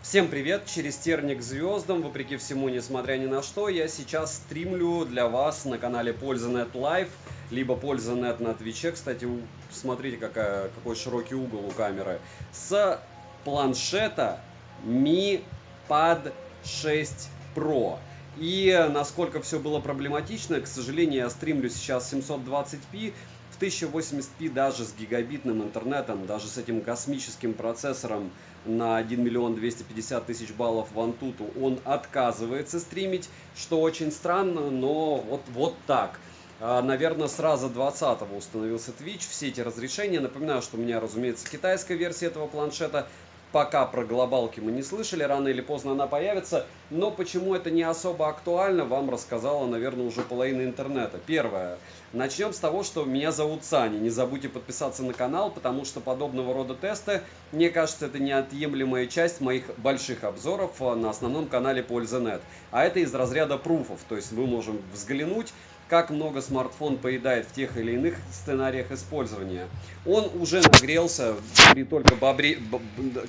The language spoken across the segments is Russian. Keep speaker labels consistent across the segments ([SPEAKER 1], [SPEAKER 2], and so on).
[SPEAKER 1] Всем привет! Через терник к звездам, вопреки всему, несмотря ни на что, я сейчас стримлю для вас на канале Польза.нет Live, либо Польза.нет на Твиче. Кстати, смотрите, какой широкий угол у камеры. С планшета Mi Pad 6 Pro. И насколько все было проблематично, к сожалению, я стримлю сейчас 720p, в 1080p даже с гигабитным интернетом, даже с этим космическим процессором на 1 миллион 250 тысяч баллов в Antutu, он отказывается стримить, что очень странно, но вот так. Наверное, сразу 20-го установился Twitch, все эти разрешения. Напоминаю, что у меня, разумеется, китайская версия этого планшета. Пока про глобалки мы не слышали, рано или поздно она появится. Но почему это не особо актуально, вам рассказала, наверное, уже половина интернета. Первое. Начнем с того, что меня зовут Саня. Не забудьте подписаться на канал, потому что подобного рода тесты, мне кажется, это неотъемлемая часть моих больших обзоров на основном канале Польза.нет. А это из разряда пруфов, то есть мы можем взглянуть, как много смартфон поедает в тех или иных сценариях использования. Он уже нагрелся при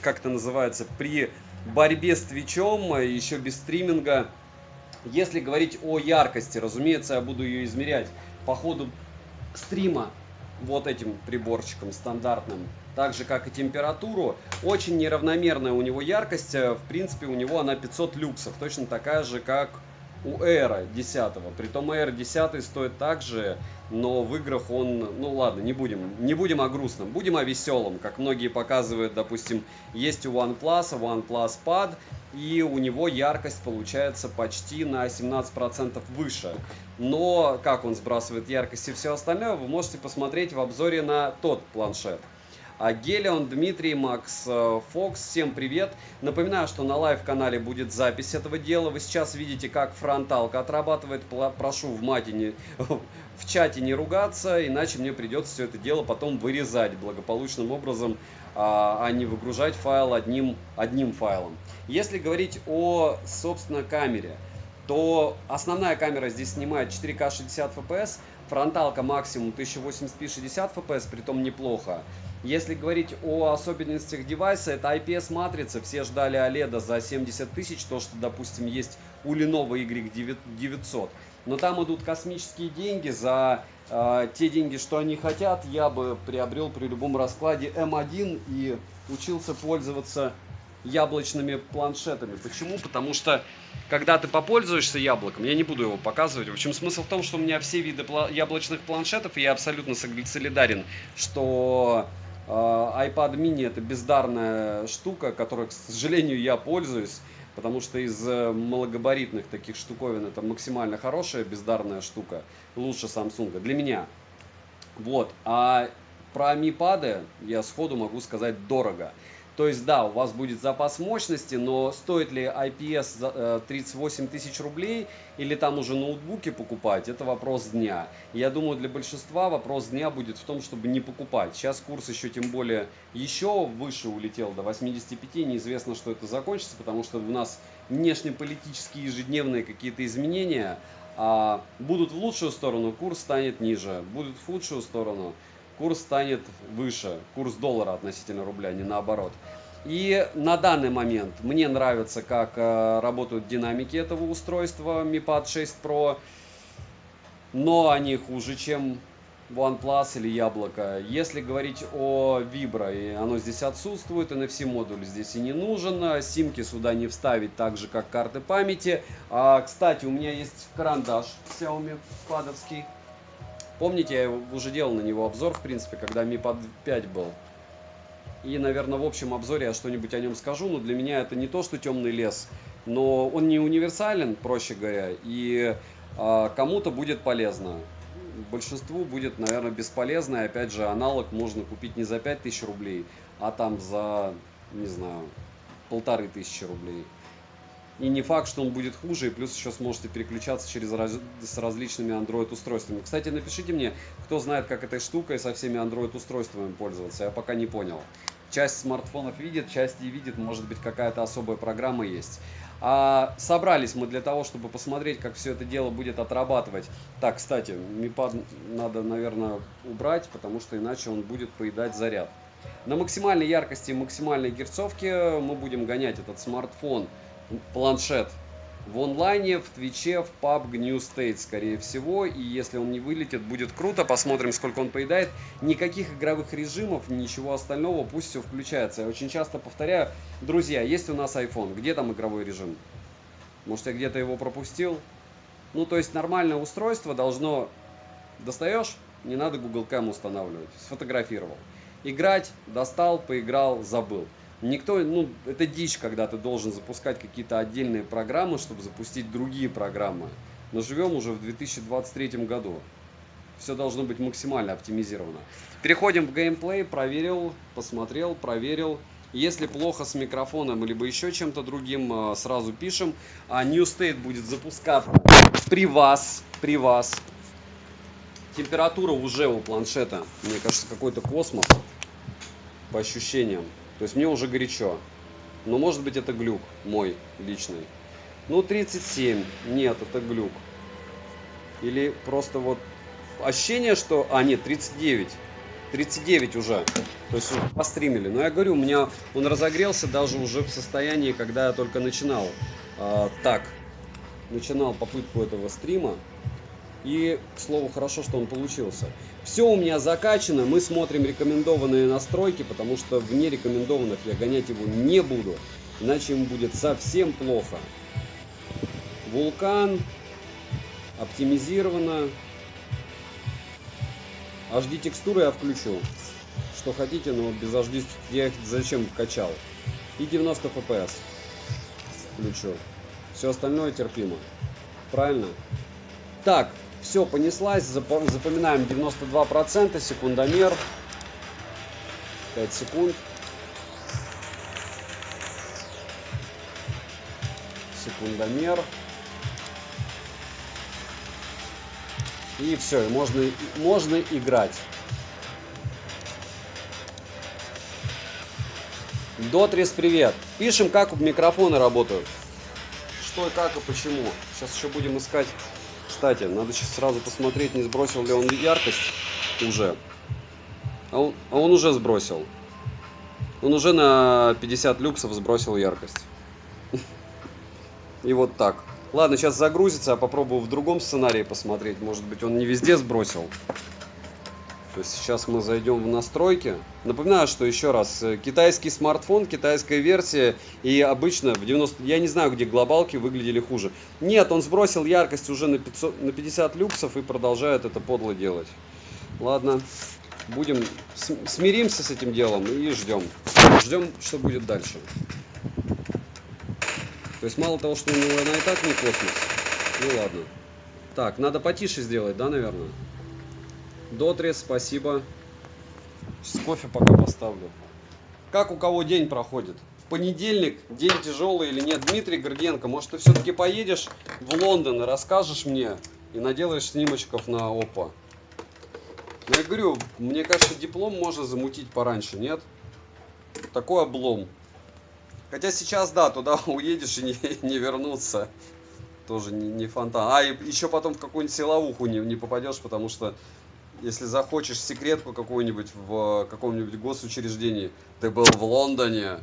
[SPEAKER 1] как это называется, при борьбе с Твичом, еще без стриминга. Если говорить о яркости, разумеется, я буду ее измерять по ходу стрима вот этим приборчиком стандартным, так же как и температуру. Очень неравномерная у него яркость, в принципе у него она 500 люксов, точно такая же как у Air 10. Притом Air 10 стоит так же, но в играх он, ну ладно, не будем о грустном, будем о веселом. Как многие показывают, допустим, есть у OnePlus Pad, и у него яркость получается почти на 17% выше. Но как он сбрасывает яркость и все остальное, вы можете посмотреть в обзоре на тот планшет. Гелион, Дмитрий, Макс, Фокс, всем привет. Напоминаю, что на лайв-канале будет запись этого дела. Вы сейчас видите, как фронталка отрабатывает. Прошу в чате не ругаться, иначе мне придется все это дело потом вырезать благополучным образом, а не выгружать файл одним файлом. Если говорить о, собственно, камере, то основная камера здесь снимает 4К 60 FPS, фронталка максимум 1080p 60 FPS, притом неплохо. Если говорить о особенностях девайса, это IPS-матрица, все ждали OLED за 70 тысяч, то, что, допустим, есть у Lenovo Y900. Но там идут космические деньги, за те деньги, что они хотят, я бы приобрел при любом раскладе M1 и учился пользоваться яблочными планшетами. Почему? Потому что, когда ты попользуешься яблоком, я не буду его показывать. В общем, смысл в том, что у меня все виды яблочных планшетов, и я абсолютно солидарен, что iPad mini это бездарная штука, которой, к сожалению, я пользуюсь, потому что из малогабаритных таких штуковин это максимально хорошая бездарная штука, лучше Samsung для меня. Вот. А про Mi Pad я сходу могу сказать дорого. То есть, да, у вас будет запас мощности, но стоит ли IPS 38 тысяч рублей или там уже ноутбуки покупать, это вопрос дня. Я думаю, для большинства вопрос дня будет в том, чтобы не покупать. Сейчас курс еще тем более еще выше улетел до 85, неизвестно, что это закончится, потому что у нас внешнеполитические ежедневные какие-то изменения будут в лучшую сторону, курс станет ниже, будут в худшую сторону, курс станет выше, курс доллара относительно рубля, не наоборот. И на данный момент мне нравится, как работают динамики этого устройства Mi Pad 6 Pro, но они хуже, чем OnePlus или Яблоко. Если говорить о Vibro, и оно здесь отсутствует, NFC модуль здесь и не нужен, симки сюда не вставить, так же как карты памяти. Кстати, у меня есть карандаш Xiaomi падовский. Помните, я уже делал на него обзор, в принципе, когда Mi Pad 5 был. И, наверное, в общем обзоре я что-нибудь о нем скажу, но для меня это не то, что темный лес, но он не универсален, проще говоря, и кому-то будет полезно. Большинству будет, наверное, бесполезно, и опять же, аналог можно купить не за 5000 рублей, а там за, не знаю, 1500 рублей. И не факт, что он будет хуже, и плюс еще сможете переключаться с различными Android-устройствами. Кстати, напишите мне, кто знает, как этой штукой со всеми Android-устройствами пользоваться. Я пока не понял. Часть смартфонов видит, часть не видит, может быть, какая-то особая программа есть. Собрались мы для того, чтобы посмотреть, как все это дело будет отрабатывать. Так, кстати, Mi Pad надо, наверное, убрать, потому что иначе он будет поедать заряд. На максимальной яркости и максимальной герцовке мы будем гонять этот смартфон, планшет в онлайне, в Твиче, в PUBG New State, скорее всего. И если он не вылетит, будет круто. Посмотрим, сколько он поедает. Никаких игровых режимов, ничего остального, пусть все включается. Я очень часто повторяю, друзья, есть у нас iPhone, где там игровой режим? Может, я где-то его пропустил? Ну, то есть нормальное устройство должно... Достаешь? Не надо Google Cam устанавливать. Сфотографировал. Играть, достал, поиграл, забыл. Никто, ну, это дичь, когда ты должен запускать какие-то отдельные программы, чтобы запустить другие программы. Но живем уже в 2023 году. Все должно быть максимально оптимизировано. Переходим в геймплей, проверил, посмотрел, проверил. Если плохо с микрофоном, либо еще чем-то другим, сразу пишем. А New State будет запускаться при вас. Температура уже у планшета, мне кажется, какой-то космос по ощущениям. То есть мне уже горячо. Но может быть это глюк мой личный. Ну 37. Нет, это глюк. Или просто вот ощущение, что... А, нет, 39. 39 уже. То есть уже постримили. Но я говорю, у меня он разогрелся даже уже в состоянии, когда я только начинал. Начинал попытку этого стрима. И, к слову, хорошо, что он получился. Все у меня закачано. Мы смотрим рекомендованные настройки, потому что вне рекомендованных я гонять его не буду. Иначе ему будет совсем плохо. Вулкан. Оптимизировано. HD текстуры я включу. Что хотите, но без HD я их зачем качал. И 90 FPS включу. Все остальное терпимо. Правильно? Так. Все, понеслась, запоминаем 92%, секундомер, 5 секунд, секундомер, и все, можно играть. Дотрис, привет, пишем, как микрофоны работают, что и как и почему, сейчас еще будем искать. Кстати, надо сейчас сразу посмотреть, не сбросил ли он яркость уже. А он уже сбросил. Он уже на 50 люксов сбросил яркость. И вот так. Ладно, сейчас загрузится, я попробую в другом сценарии посмотреть. Может быть, он не везде сбросил. То есть сейчас мы зайдем в настройки. Напоминаю, что еще раз, китайский смартфон, китайская версия. И обычно в 90... Я не знаю, где глобалки выглядели хуже. Нет, он сбросил яркость уже на 50 люксов и продолжает это подло делать. Ладно, будем... Смиримся с этим делом и ждем. Ждем, что будет дальше. То есть мало того, что у него она и так не космос. Ну ладно. Так, надо потише сделать, да, наверное? Дотрис, спасибо. Сейчас кофе пока поставлю. Как у кого день проходит? В понедельник, день тяжелый или нет? Дмитрий Горденко, может ты все-таки поедешь в Лондон и расскажешь мне и наделаешь снимочков на Oppo? Ну, я говорю, мне кажется, диплом можно замутить пораньше, нет? Такой облом. Хотя сейчас, да, туда уедешь и не вернуться. Тоже не фонтан. А, и еще потом в какую-нибудь силовуху не попадешь, потому что если захочешь секретку какую-нибудь в каком-нибудь госучреждении, ты был в Лондоне,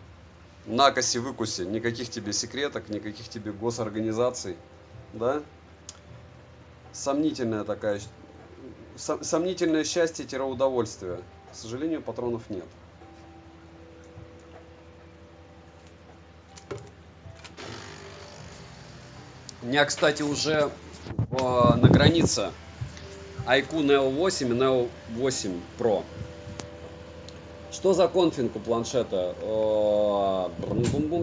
[SPEAKER 1] накоси-выкуси, никаких тебе секреток, никаких тебе госорганизаций, да? Сомнительное счастье-удовольствие. К сожалению, патронов нет. У меня, кстати, уже на границе iQOO Neo 8 и Neo 8 Pro. Что за конфиг у планшета?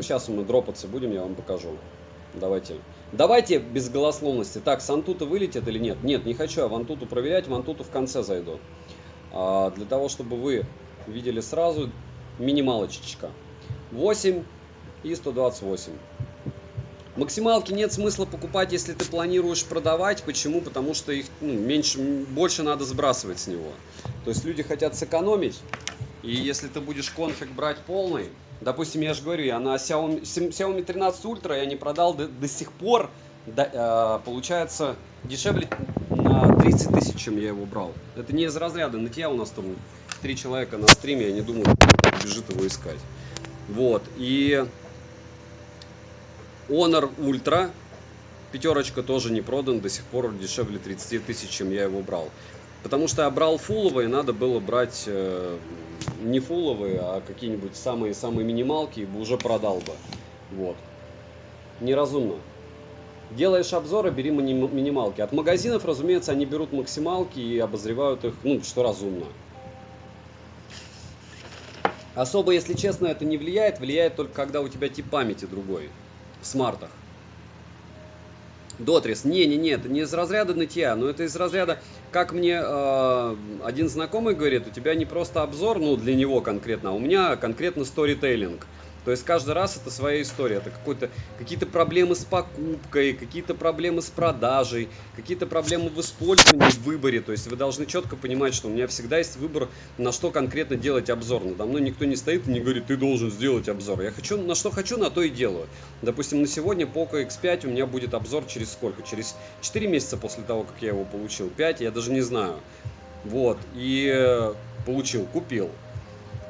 [SPEAKER 1] Сейчас мы дропаться будем, я вам покажу. Давайте без голословности. Так, с Antutu вылетит или нет? Нет, не хочу я в Antutu проверять, в Antutu в конце зайду. Для того, чтобы вы видели сразу, минималочечка. 8 и 128. Максималки нет смысла покупать, если ты планируешь продавать. Почему? Потому что их больше надо сбрасывать с него. То есть люди хотят сэкономить. И если ты будешь конфиг брать полный, допустим, я же говорю, я на Xiaomi 13 Ultra я не продал до сих пор, получается, дешевле на 30 тысяч, чем я его брал. Это не из разряда нытья у нас там 3 человека на стриме, я не думаю, кто бежит его искать. Вот, и Honor Ultra, пятерочка, тоже не продан, до сих пор дешевле 30 тысяч, чем я его брал. Потому что я брал фуловые, надо было брать не фуловые, а какие-нибудь самые минималки, и бы уже продал бы. Вот. Неразумно. Делаешь обзоры, бери минималки. От магазинов, разумеется, они берут максималки и обозревают их, ну, что разумно. Особо, если честно, это не влияет. Влияет только, когда у тебя тип памяти другой. В смартах. Дотрис. Не, это не из разряда нытья, но это из разряда, как мне один знакомый говорит, у тебя не просто обзор, ну, для него конкретно, а у меня конкретно сторителлинг. То есть каждый раз это своя история, это какие-то проблемы с покупкой, какие-то проблемы с продажей, какие-то проблемы в использовании, в выборе. То есть вы должны четко понимать, что у меня всегда есть выбор, на что конкретно делать обзор. Надо мной никто не стоит и не говорит, ты должен сделать обзор. Я хочу, на что хочу, на то и делаю. Допустим, на сегодня Poco X5 у меня будет обзор через сколько? Через 4 месяца после того, как я его получил. 5, я даже не знаю. Вот, и получил, купил.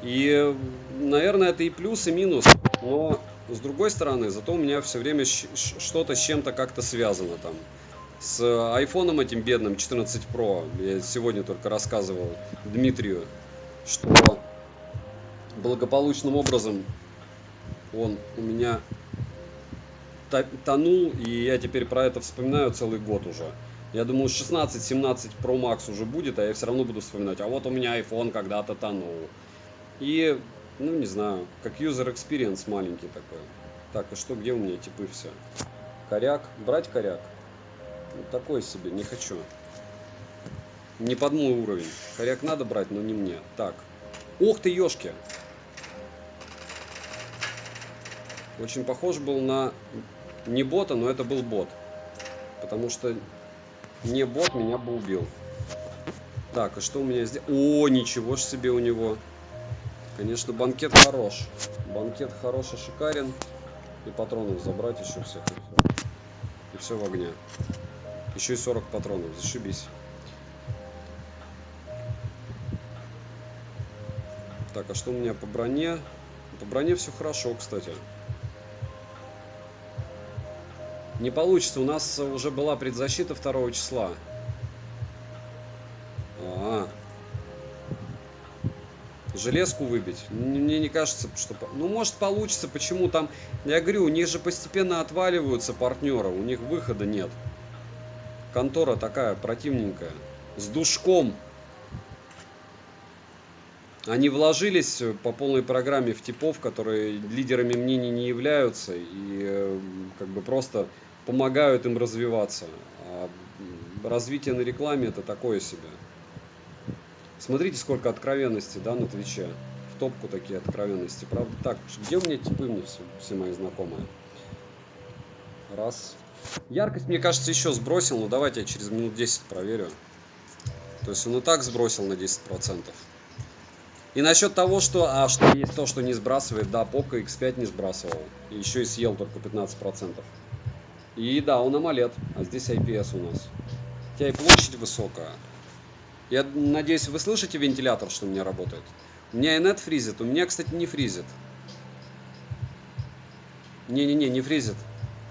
[SPEAKER 1] И, наверное, это и плюс, и минус, но с другой стороны, зато у меня все время что-то с чем-то как-то связано там. С айфоном этим бедным 14 Pro, я сегодня только рассказывал Дмитрию, что благополучным образом он у меня тонул, и я теперь про это вспоминаю целый год уже. Я думаю, 16-17 Pro Max уже будет, а я все равно буду вспоминать, а вот у меня iPhone когда-то тонул. И, ну, не знаю, как user experience маленький такой. Так, и что, где у меня типы все? Коряк. Брать коряк? Ну, такой себе, не хочу. Не под мой уровень. Коряк надо брать, но не мне. Так. Ух ты, ёшки. Очень похож был на не бота, но это был бот. Потому что не бот меня бы убил. Так, и что у меня здесь? О, ничего ж себе у него. Конечно, банкет хорош. Банкет хорош и шикарен. И патронов забрать еще всех. И все в огне. Еще и 40 патронов. Зашибись. Так, а что у меня по броне? По броне все хорошо, кстати. Не получится. У нас уже была предзащита 2 числа. Железку выбить. Мне не кажется, что... Ну, может, получится. Почему там... Я говорю, у них же постепенно отваливаются партнеры. У них выхода нет. Контора такая противненькая. С душком. Они вложились по полной программе в типов, которые лидерами мнений не являются. И как бы просто помогают им развиваться. А развитие на рекламе это такое себе. Смотрите, сколько откровенности, да, на Твиче. В топку такие откровенности. Правда, так, где у меня типы мне все мои знакомые? Раз. Яркость, мне кажется, еще сбросил, но давайте я через минут 10 проверю. То есть он и так сбросил на 10%. И насчет того, что есть то, что не сбрасывает, да, Poco X5 не сбрасывал. И еще и съел только 15%. И да, он AMOLED, а здесь IPS у нас. Хотя и площадь высокая. Я надеюсь, вы слышите вентилятор, что у меня работает. У меня и нет фризит. У меня, кстати, не фризит. Не фризит.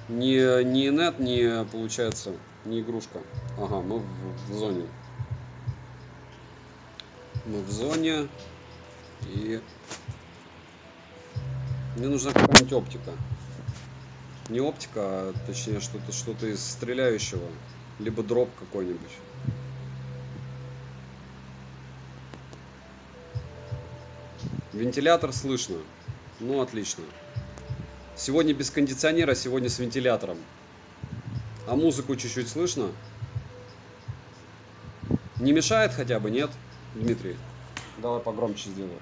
[SPEAKER 1] Ни нет, ни, получается, не игрушка. Ага, мы в зоне. Мы в зоне. И мне нужна какая-нибудь оптика. Не оптика, а точнее что-то из стреляющего. Либо дроп какой-нибудь. Вентилятор слышно. Ну, отлично. Сегодня без кондиционера, сегодня с вентилятором. А музыку чуть-чуть слышно? Не мешает хотя бы, нет, Дмитрий? Давай погромче сделаю.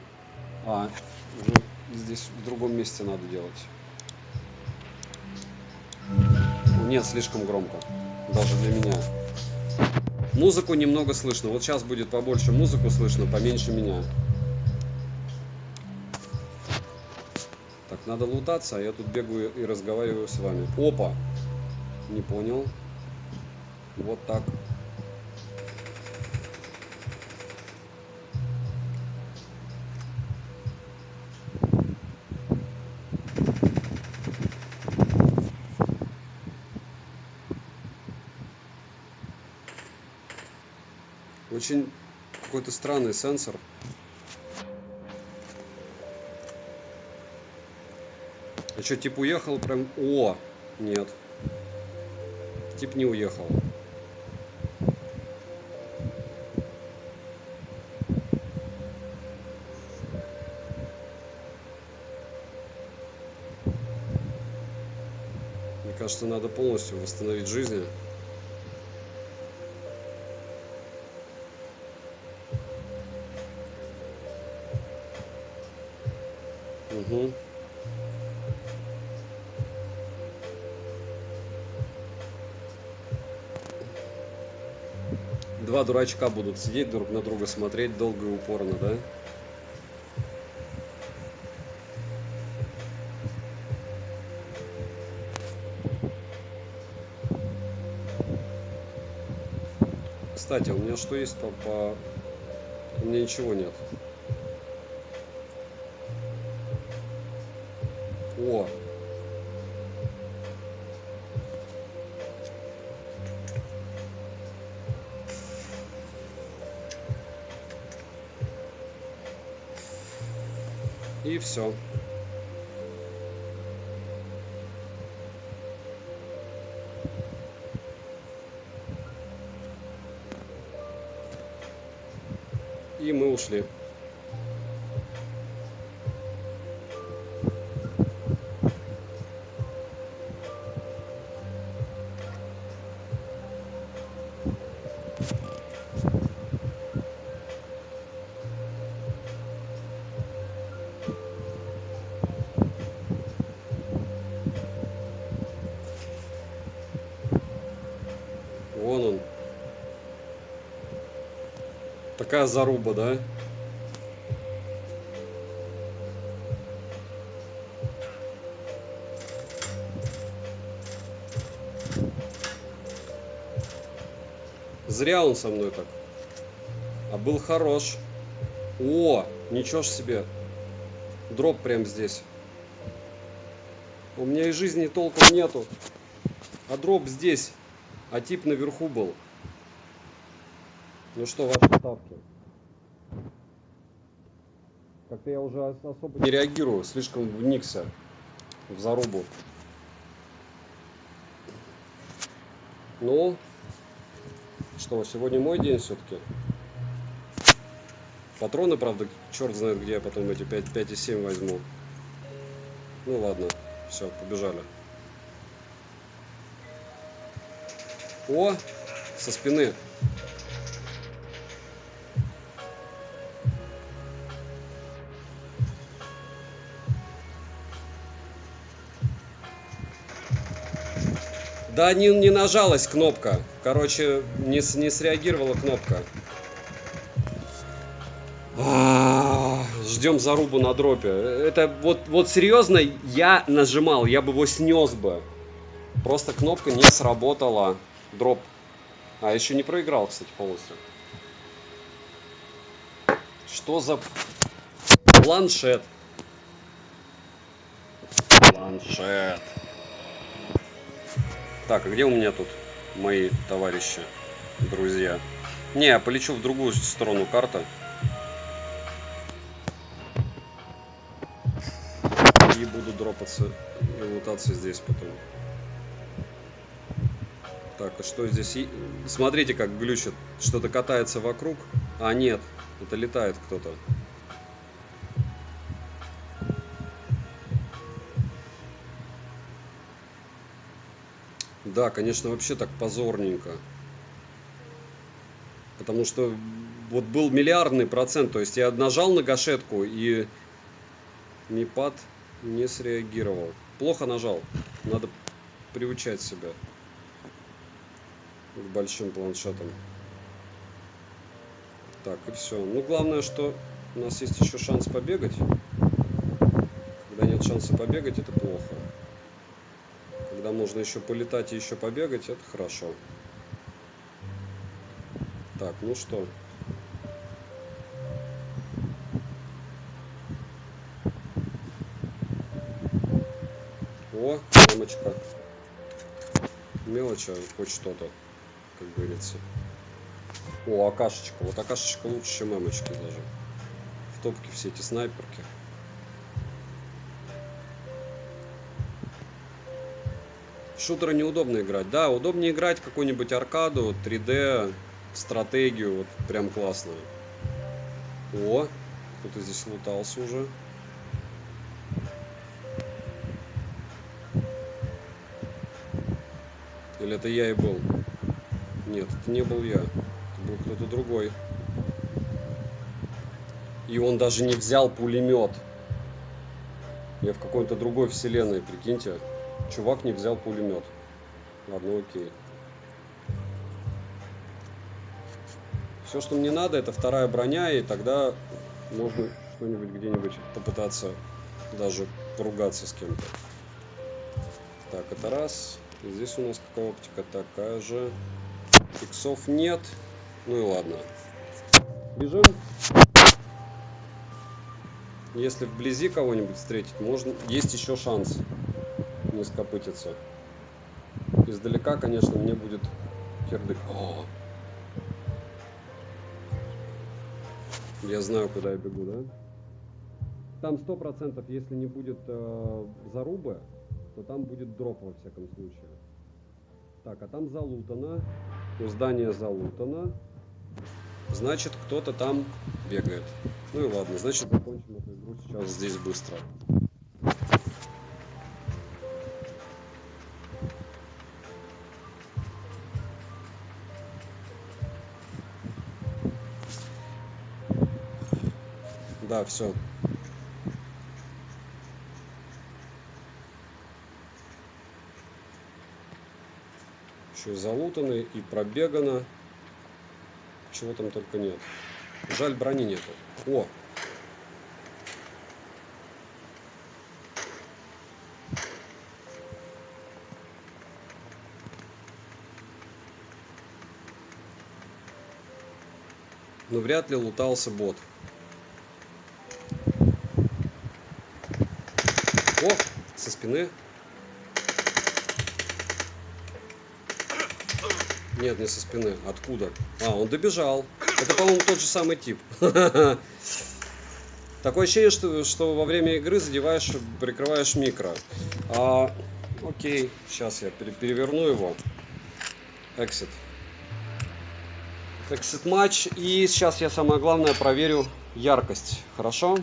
[SPEAKER 1] Уже здесь в другом месте надо делать. Нет, слишком громко. Даже для меня. Музыку немного слышно. Вот сейчас будет побольше музыку слышно, поменьше меня. Так, надо лутаться, а я тут бегаю и разговариваю с вами. Опа! Не понял. Вот так. Очень какой-то странный сенсор. А что, тип уехал прям? О, нет. Тип не уехал. Мне кажется, надо полностью восстановить жизни. Угу. Два дурачка будут сидеть друг на друга, смотреть долго и упорно, да? Кстати, у меня что есть по... У меня ничего нет. О! И все. И мы ушли. Вон он. Такая заруба, да? Зря он со мной так. А был хорош. О, ничего ж себе. Дроп прям здесь. У меня и жизни толком нету. А дроп здесь. А тип наверху был. Ну что, ваши ставки? Как-то я уже особо не реагирую. Слишком вникся в зарубу. Ну, что, сегодня мой день все-таки. Патроны, правда, черт знает где я потом эти 5,7 возьму. Ну ладно, все, побежали. О, со спины. Да, не нажалась кнопка. Короче, не среагировала кнопка. Ждем зарубу на дропе. Это вот серьезно, я нажимал, я бы его снес бы. Просто кнопка не сработала. Дроп. А, еще не проиграл, кстати, полностью. Что за планшет? Планшет. Так, а где у меня тут мои товарищи, друзья? Не, я полечу в другую сторону карты. И буду дропаться и лутаться здесь потом. Так, а что здесь? Смотрите, как глючит. Что-то катается вокруг. А, нет, это летает кто-то. Да, конечно, вообще так позорненько. Потому что вот был миллиардный процент. То есть я нажал на гашетку, и мипад не среагировал. Плохо нажал. Надо приучать себя к большим планшетам. Так, и все. Ну, главное, что у нас есть еще шанс побегать. Когда нет шанса побегать, это плохо. Когда можно еще полетать и еще побегать, это хорошо. Так, ну что. О, мамочка. Мелочь, а хоть что-то, как говорится. О, акашечка. Вот акашечка лучше, чем эмочки даже. В топке все эти снайперки. В шутеры неудобно играть. Да, удобнее играть какую-нибудь аркаду, 3D, стратегию. Вот прям классно. О, кто-то здесь лутался уже. Или это я и был? Нет, это не был я. Это был кто-то другой. И он даже не взял пулемет. Я в какой-то другой вселенной, прикиньте. Чувак не взял пулемет. Ладно, окей. Все, что мне надо, это вторая броня, и тогда можно что-нибудь где-нибудь попытаться даже поругаться с кем-то. Так, это раз. И здесь у нас какая оптика? Такая же. Иксов нет. Ну и ладно. Бежим. Если вблизи кого-нибудь встретить, можно, есть еще шанс не скопытиться. Издалека, конечно, мне будет кирдык. О! Я знаю, куда я бегу, да? Там 100%, если не будет зарубы, то там будет дроп во всяком случае. Так, а там залутано. У здания залутано. Значит, кто-то там бегает. Ну и ладно, значит, закончим эту игру сейчас здесь быстро. Да, все. Еще и залутано, и пробегано. Чего там только нет. Жаль, брони нету. О! Но вряд ли лутался бот. О! Со спины. Нет, не со спины. Откуда? А, он добежал. Это, по-моему, тот же самый тип. Такое ощущение, что во время игры задеваешь, прикрываешь микро. Окей, сейчас я переверну его. Exit. Exit матч. И сейчас я самое главное проверю яркость. Хорошо?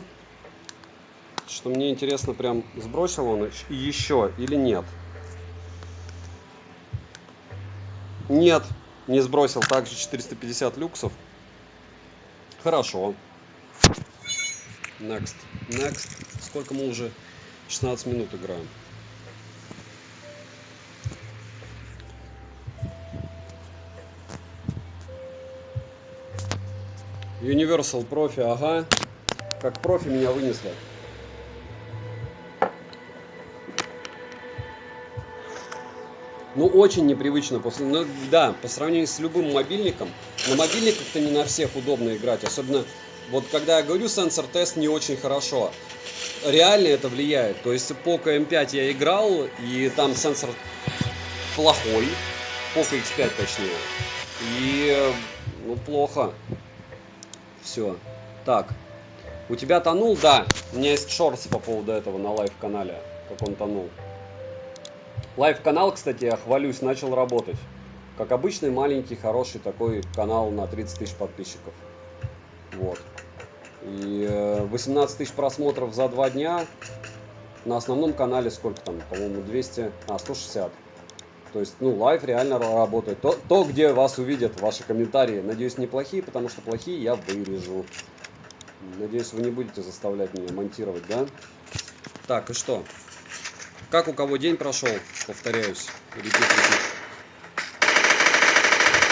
[SPEAKER 1] Что мне интересно, прям сбросил он еще или нет? Нет, не сбросил. Также 450 люксов. Хорошо. Next. Next. Сколько мы уже? 16 минут играем. Universal профи, ага. Как профи меня вынесли. Ну, очень непривычно после. Ну, да, по сравнению с любым мобильником. На мобильниках-то не на всех удобно играть. Особенно, вот когда я говорю, сенсор-тест не очень хорошо. Реально это влияет. То есть Poco M5 я играл, и там сенсор плохой. Poco X5 точнее. И, ну, плохо. Все. Так. У тебя тонул? Да. У меня есть шортс по поводу этого на лайв-канале. Как он тонул. Лайв-канал, кстати, я хвалюсь, начал работать. Как обычный маленький, хороший такой канал на 30 тысяч подписчиков. Вот. И 18 тысяч просмотров за 2 дня. На основном канале сколько там? По-моему, 160. То есть, ну, лайв реально работает. То, где вас увидят, ваши комментарии. Надеюсь, неплохие, потому что плохие я вырежу. Надеюсь, вы не будете заставлять меня монтировать, да? Так, и что? Как у кого день прошел? Повторяюсь.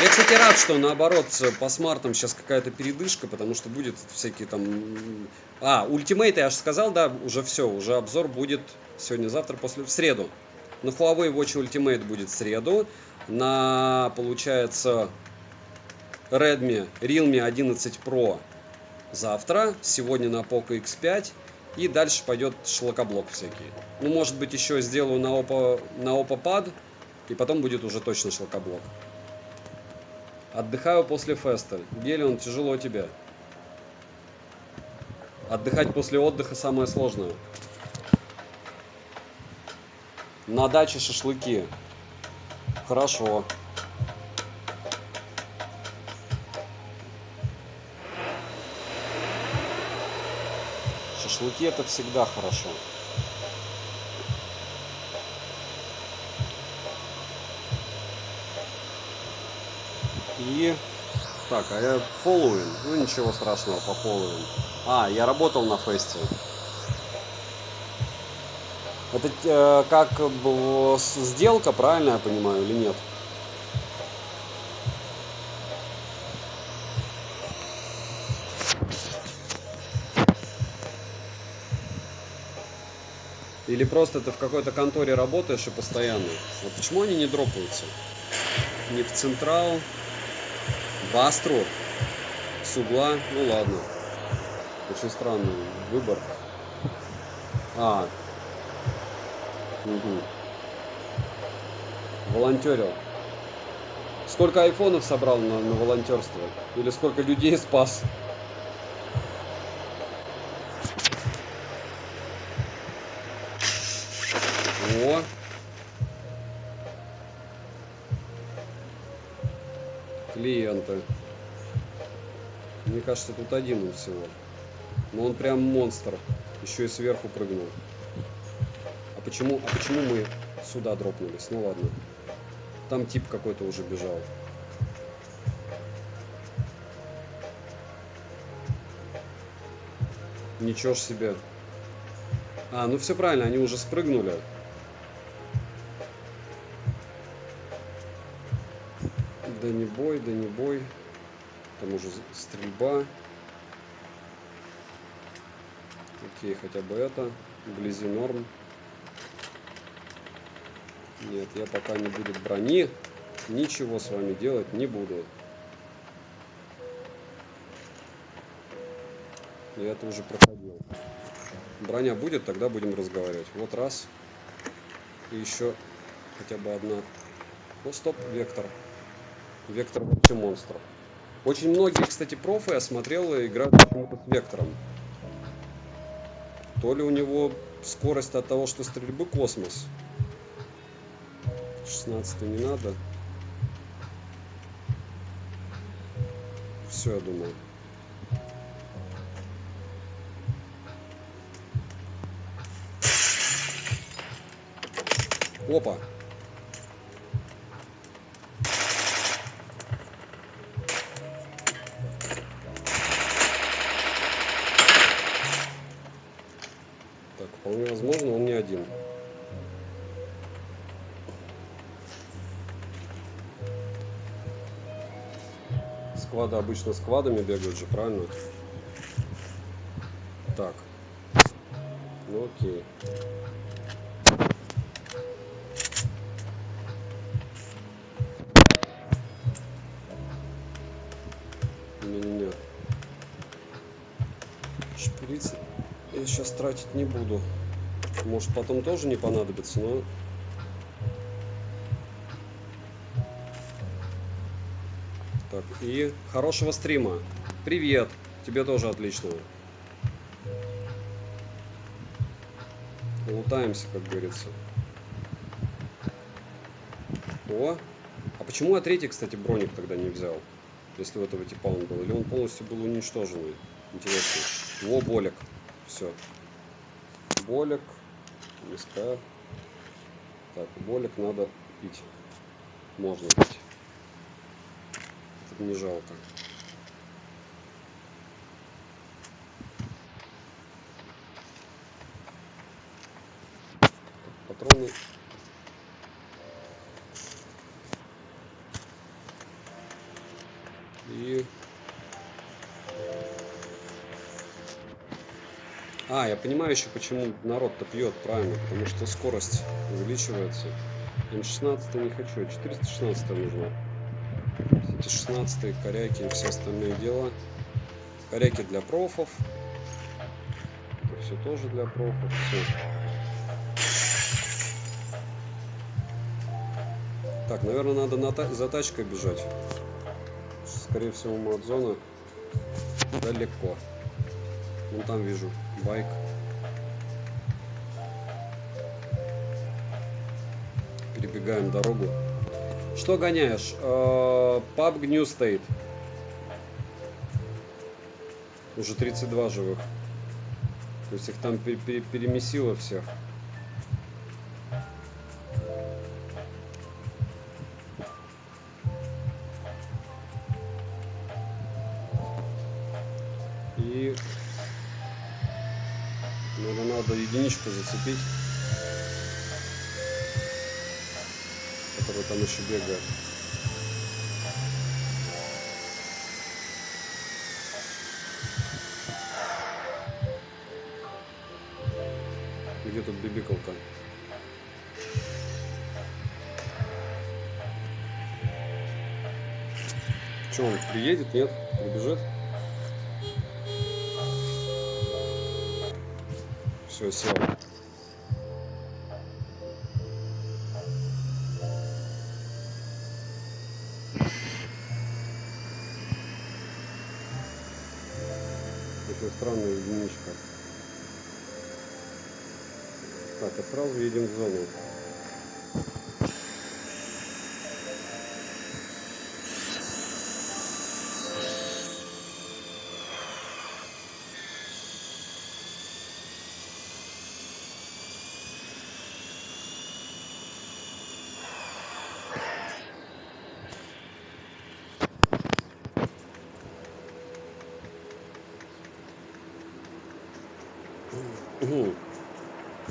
[SPEAKER 1] Я, кстати, рад, что наоборот по смартам сейчас какая-то передышка, потому что будет всякие там... ультимейт, я же сказал, да, уже все, уже обзор будет сегодня-завтра, в среду. На Huawei Watch Ultimate будет в среду. На, получается, Realme 11 Pro завтра. Сегодня на Poco X5. И дальше пойдет шлакоблок всякий. Ну, может быть, еще сделаю на Oppo Pad. И потом будет уже точно шлакоблок. Отдыхаю после феста. Гелион, тяжело тебе. Отдыхать после отдыха самое сложное. На даче шашлыки. Хорошо. Шашлыки это всегда хорошо. И... Так, а я фоллоуин? Ну ничего страшного по фоллоуин. А, я работал на фесте. Это как сделка, правильно я понимаю, или нет? Или просто ты в какой-то конторе работаешь и постоянно? Вот почему они не дропаются? Не в Централ, в Астру, с угла, ну ладно. Очень странный выбор. А, угу. Волонтерил. Сколько айфонов собрал на волонтерство? Или сколько людей спас? О! Клиенты. Мне кажется, тут один он всего. Но он прям монстр. Еще и сверху прыгнул. А почему мы сюда дропнулись? Ну ладно. Там тип какой-то уже бежал. Ничего ж себе. А, ну все правильно, они уже спрыгнули. Да не бой, да не бой. Там уже стрельба. Окей, хотя бы это. Вблизи норм. Нет, я пока не будет брони. Ничего с вами делать не буду. Я это уже проходил. Броня будет, тогда будем разговаривать. Вот раз. И еще хотя бы одна. О, стоп, Вектор. Вектор вообще монстр. Очень многие, кстати, профы, я смотрел, играют почему-то с Вектором. То ли у него скорость от того, что стрельбы космос. 16 не надо. Все, я думаю. Опа. Так, вполне возможно, он не один. Сквады обычно сквадами бегают же, правильно? Так. Ну окей. Не-не-не. Шприц я сейчас тратить не буду. Может потом тоже не понадобится, но... Так, и хорошего стрима. Привет. Тебе тоже отличного. Лутаемся, как говорится. О! А почему я третий, кстати, броник тогда не взял? Если у этого типа он был. Или он полностью был уничтоженный? Интересно. О, болик. Все. Болик. СК. Так, болик надо пить. Можно пить. Это не жалко. Так, патроны. И... А, я понимаю еще, почему народ-то пьет, правильно, потому что скорость увеличивается. М16 не хочу, 416 нужно. Эти 16 коряки и все остальные дела. Коряки для профов. Это все тоже для профов. Все. Так, наверное, надо за тачкой бежать. скорее всего, мод-зона далеко. Вон там вижу байк. Перебегаем дорогу. Что гоняешь? PUBG New State. Уже 32 живых. То есть их там перемесило всех. И надо единичку зацепить, которая там еще бегает. Где тут бибикал-то? Че, он приедет? Нет? Прибежит? Все, сел. Это странная единичка. Так, а сразу едем в зону.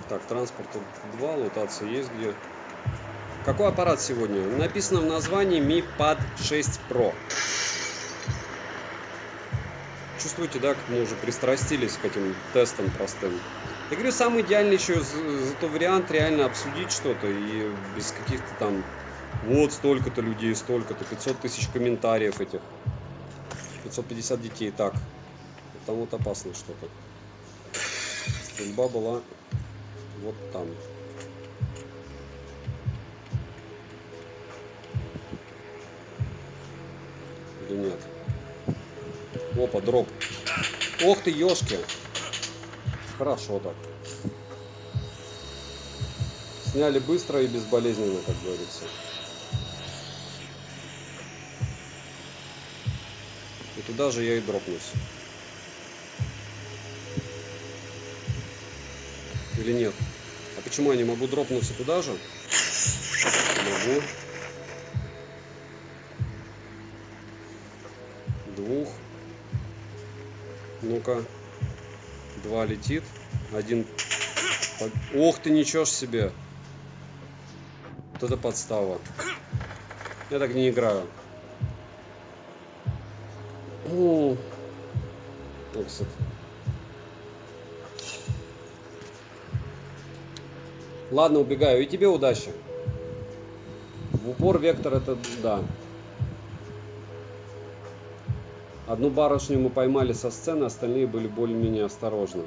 [SPEAKER 1] Так, транспорта 2, лутация есть где. Какой аппарат сегодня? Написано в названии Mi Pad 6 Pro. Чувствуете, да, как мы уже пристрастились к этим тестам простым. Я говорю, самый идеальный еще зато вариант реально обсудить что-то и без каких-то там вот столько-то людей, столько-то, 500 тысяч комментариев этих, 550 детей. Так, там вот опасно что-то. Стрельба была вот там. Или нет? Опа, дроп. Ох ты, ёшки. Хорошо так. Сняли быстро и безболезненно, как говорится. И туда же я и дропнусь. Или нет? А почему я не могу дропнуться туда же? Могу. Двух. Ну-ка. 2 летит. 1. Ох ты, ничего ж себе. Вот это подстава. Я так не играю. Exit. Ладно, убегаю. И тебе удачи. В упор вектор это да. Одну барышню мы поймали со сцены, остальные были более-менее осторожны.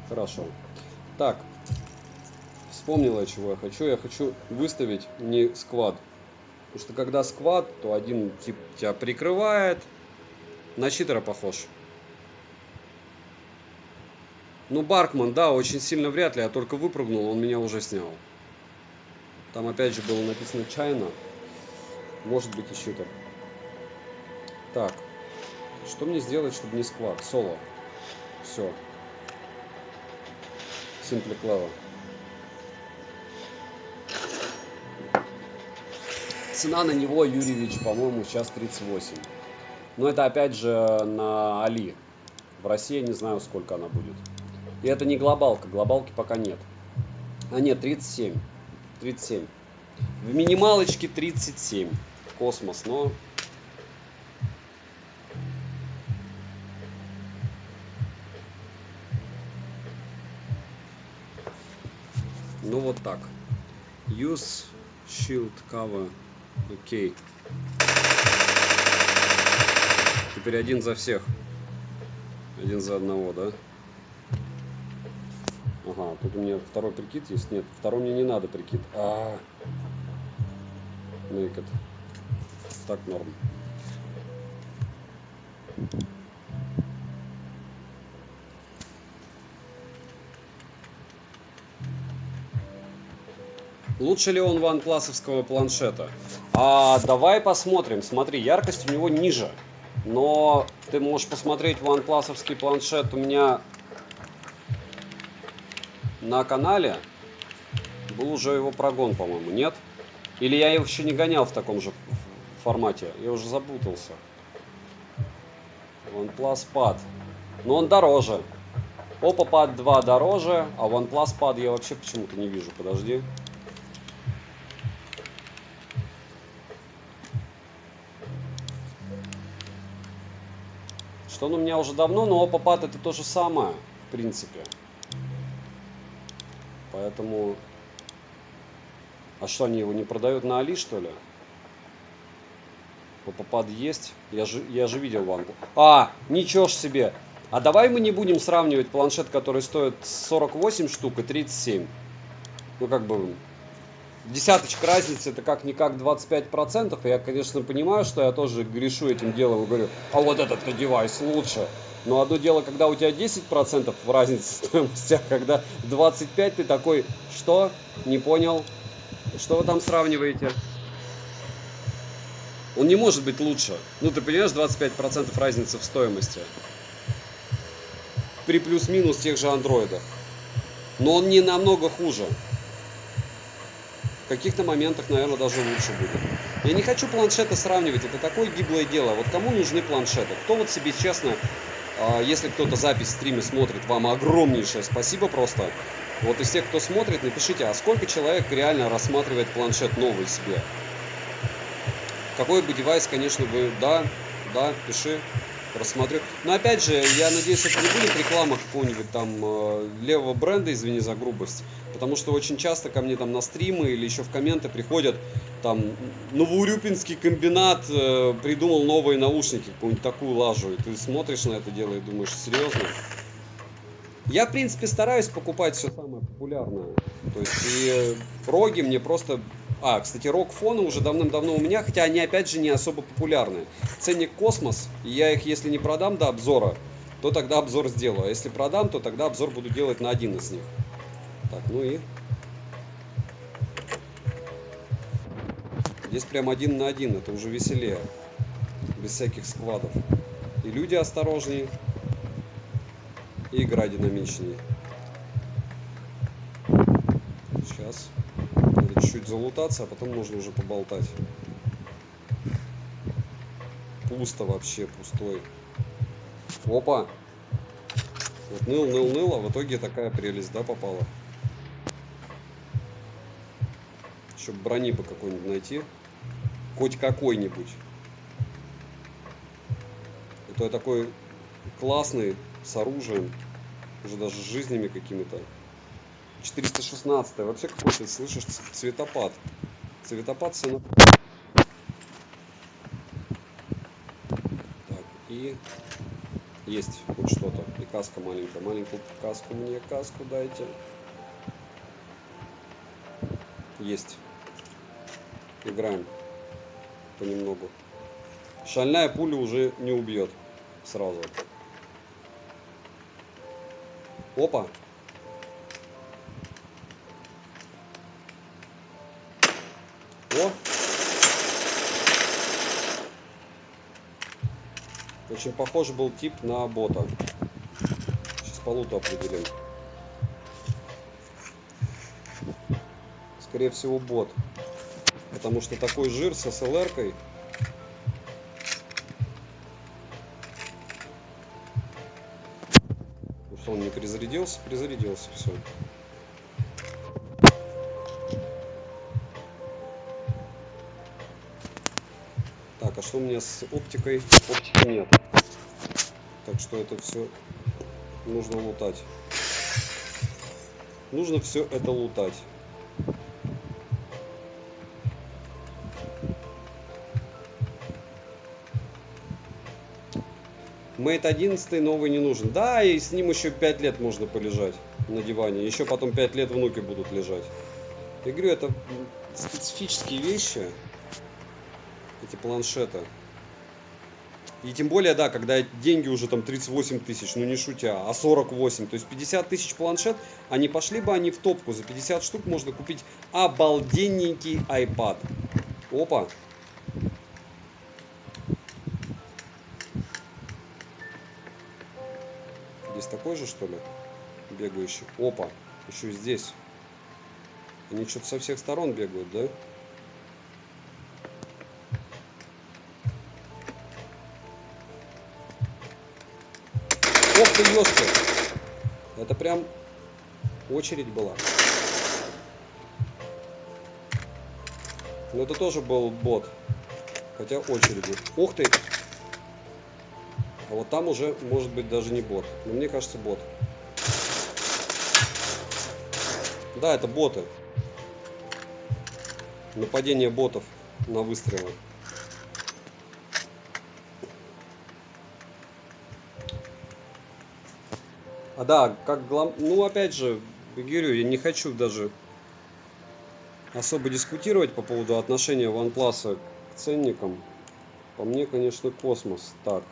[SPEAKER 1] Хорошо. Так. Вспомнила, чего я хочу. Я хочу выставить не сквад. Потому что когда сквад, то один тип тебя прикрывает. На читера похож. Ну, Баркман, да, очень сильно вряд ли. Я только выпрыгнул, он меня уже снял. Там опять же было написано China. Может быть и читер. Так. Что мне сделать, чтобы не сквад? Соло. Все. Simply clever. Цена на него, Юрьевич, по-моему, сейчас 38. Но это опять же на Али. В России я не знаю, сколько она будет. И это не глобалка. Глобалки пока нет. А нет, 37. 37. В минималочке 37. Космос, но... Ну вот так. Use shield cover. Окей. Теперь один за всех. Один за одного, да? Ага, тут у меня второй прикид есть. Нет, второй мне не надо прикид. Naked. Так, норм. Лучше ли он OnePlus-овского планшета? Давай посмотрим. Смотри, яркость у него ниже. Но ты можешь посмотреть OnePlus-овский планшет у меня на канале. Был уже его прогон, по-моему, нет? Или я его еще не гонял в таком же формате? Я уже запутался. OnePlus Pad. Но он дороже. Oppo Pad 2 дороже, а OnePlus Pad я вообще почему-то не вижу. Подожди. Что он у меня уже давно, но Oppo Pad это то же самое, в принципе. Поэтому... А что, они его не продают на Али, что ли? Oppo Pad есть. Я же видел OnePlus. Ничего ж себе. А давай мы не будем сравнивать планшет, который стоит 48 штук и 37. Ну, как бы... Десяточка разницы, это как-никак 25%. Я, конечно, понимаю, что я тоже грешу этим делом и говорю, а вот этот девайс лучше. Но одно дело, когда у тебя 10% в разнице стоимости, а когда 25%, ты такой, что? Не понял. Что вы там сравниваете? Он не может быть лучше. Ну, ты понимаешь, 25% разницы в стоимости. При плюс-минус тех же андроидах. Но он не намного хуже. В каких-то моментах, наверное, даже лучше будет. Я не хочу планшеты сравнивать, это такое гиблое дело. Вот кому нужны планшеты? Кто вот себе честно, если кто-то запись в стриме смотрит, вам огромнейшее спасибо просто. Вот из тех, кто смотрит, напишите, а сколько человек реально рассматривает планшет новый себе? Какой бы девайс, конечно, вы... Да, пиши, рассмотрю. Но опять же, я надеюсь, это не будет реклама какого-нибудь там левого бренда, извини за грубость. Потому что очень часто ко мне там на стримы или еще в комменты приходят, там, Новоурюпинский комбинат придумал новые наушники, какую-нибудь такую лажу. И ты смотришь на это дело и думаешь, серьезно? Я, в принципе, стараюсь покупать все самое популярное. То есть, и роги мне просто... кстати, рог-фоны уже давным-давно у меня, хотя они, опять же, не особо популярны. Ценник космос, и я их, если не продам до обзора, то тогда обзор сделаю. А если продам, то тогда обзор буду делать на один из них. Так, ну и... Здесь прям 1 на 1, это уже веселее. Без всяких сквадов. И люди осторожнее. И игра динамичнее. Сейчас. Надо чуть-чуть залутаться, а потом можно уже поболтать. Пусто вообще, пустой. Опа! Вот ныл, а в итоге такая прелесть, да, попала? Еще брони бы какой-нибудь найти. Хоть какой-нибудь. Это такой классный, с оружием. Уже даже с жизнями какими-то. 416 вообще какой-то, слышишь, цветопад. Цветопад все на... Так, и есть хоть что-то. И каска маленькая. Маленькую каску мне, каску дайте. Есть. Играем понемногу. Шальная пуля уже не убьет сразу. Опа. О. Очень похож был тип на бота. Сейчас по луту определим. Скорее всего бот. Потому что такой жир с СЛР-кой. Ну что, он не перезарядился? Перезарядился, все. Так, а что у меня с оптикой? Оптики нет. Так что это все нужно лутать. Нужно все это лутать. Mate 11 новый не нужен. Да, и с ним еще 5 лет можно полежать на диване. Еще потом 5 лет внуки будут лежать. Я говорю, это специфические вещи. Эти планшеты. И тем более, да, когда деньги уже там 38 тысяч, ну не шутя, а 48, то есть 50 тысяч планшет, они пошли бы они в топку. За 50 штук можно купить обалденненький iPad. Опа. Здесь такой же, что ли, бегающий? Опа, еще и здесь. Они что-то со всех сторон бегают, да? Ох ты, ёшки! Это прям очередь была. Но это тоже был бот. Хотя очереди. Ух ты! А вот там уже может быть даже не бот. Но мне кажется, бот. Да, это боты. Нападение ботов на выстрелы. А да, как ну опять же, говорю, я не хочу даже особо дискутировать по поводу отношения OnePlus к ценникам. По мне, конечно, космос. Так,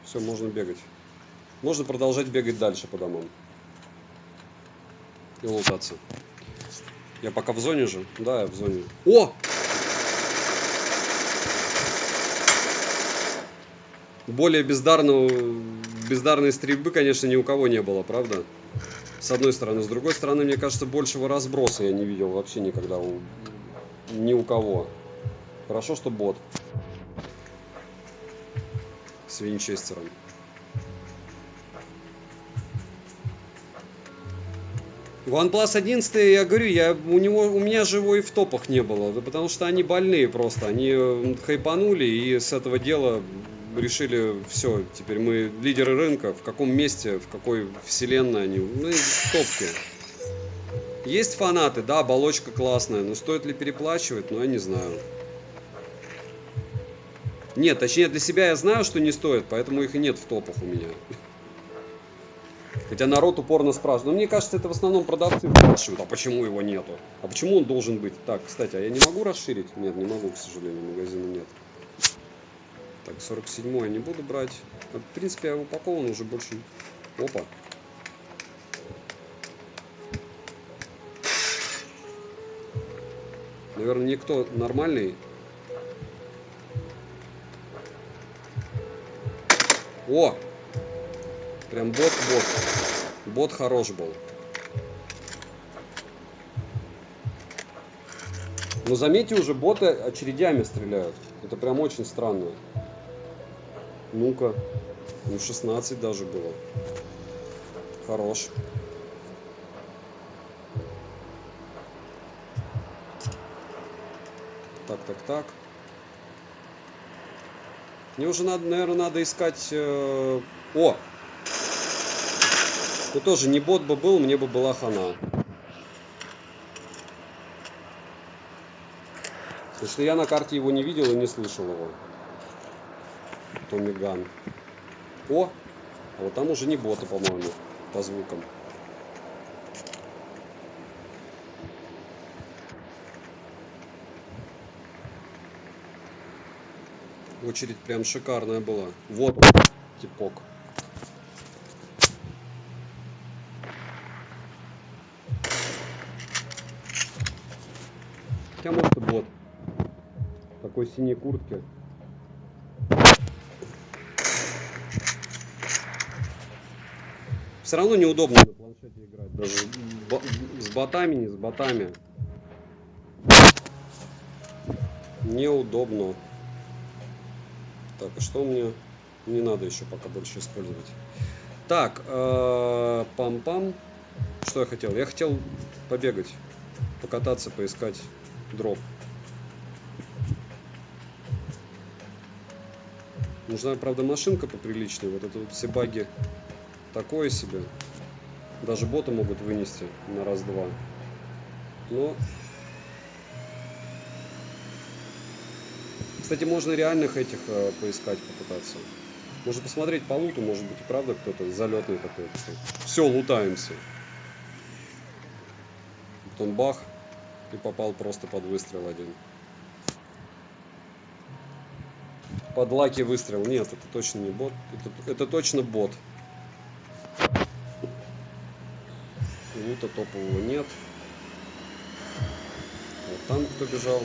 [SPEAKER 1] все, можно бегать. Можно продолжать бегать дальше по домам. И лутаться. Я пока в зоне же? Да, я в зоне. О! Более бездарной стрельбы, конечно, ни у кого не было, правда? С одной стороны. С другой стороны, мне кажется, большего разброса я не видел вообще никогда ни у кого. Хорошо, что бот. С винчестером. OnePlus 11, я говорю, у меня же его и в топах не было, да, потому что они больные просто, они хайпанули и с этого дела решили, все, теперь мы лидеры рынка, в каком месте, в какой вселенной они, ну и в топке. Есть фанаты, да, оболочка классная, но стоит ли переплачивать, ну я не знаю. Нет, точнее для себя я знаю, что не стоит, поэтому их и нет в топах у меня. Хотя народ упорно спрашивает. Но мне кажется, это в основном продавцы спрашивают, а почему его нету? А почему он должен быть? Так, кстати, а я не могу расширить? Нет, не могу, к сожалению, магазина нет. Так, 47-й я не буду брать. В принципе, я упакован уже больше. Опа. Наверное, никто нормальный. О! Прям бот-бот. Бот хорош был. Но заметьте, уже боты очередями стреляют. Это прям очень странно. Ну-ка. Ну, 16 даже было. Хорош. Так, так, так. Мне уже надо, наверное, надо искать... О! Ну тоже не бот бы был, мне бы была хана. Потому что я на карте его не видел и не слышал его. Томми Ган. О! А вот там уже не боты, по-моему, по звукам. Очередь прям шикарная была. Вот он, типок. Хотя может и бот. В такой синей куртке. Все равно неудобно на планшете играть. Даже с ботами, не с ботами. Неудобно. Так, а что мне не надо еще пока больше использовать? Так, пам-пам. Что я хотел? Я хотел побегать, покататься, поискать дроп. Нужна, правда, машинка поприличнее. Вот это вот все баги такое себе. Даже боты могут вынести на раз-два. Но... Кстати, можно реальных этих поискать, попытаться. Можно посмотреть по луту, может быть, и правда кто-то залетный какой-то. Все, лутаемся. Потом бах, и попал просто под выстрел один. Под лаки выстрел. Нет, это точно не бот. Это точно бот. Лута топового нет. Вот там кто бежал.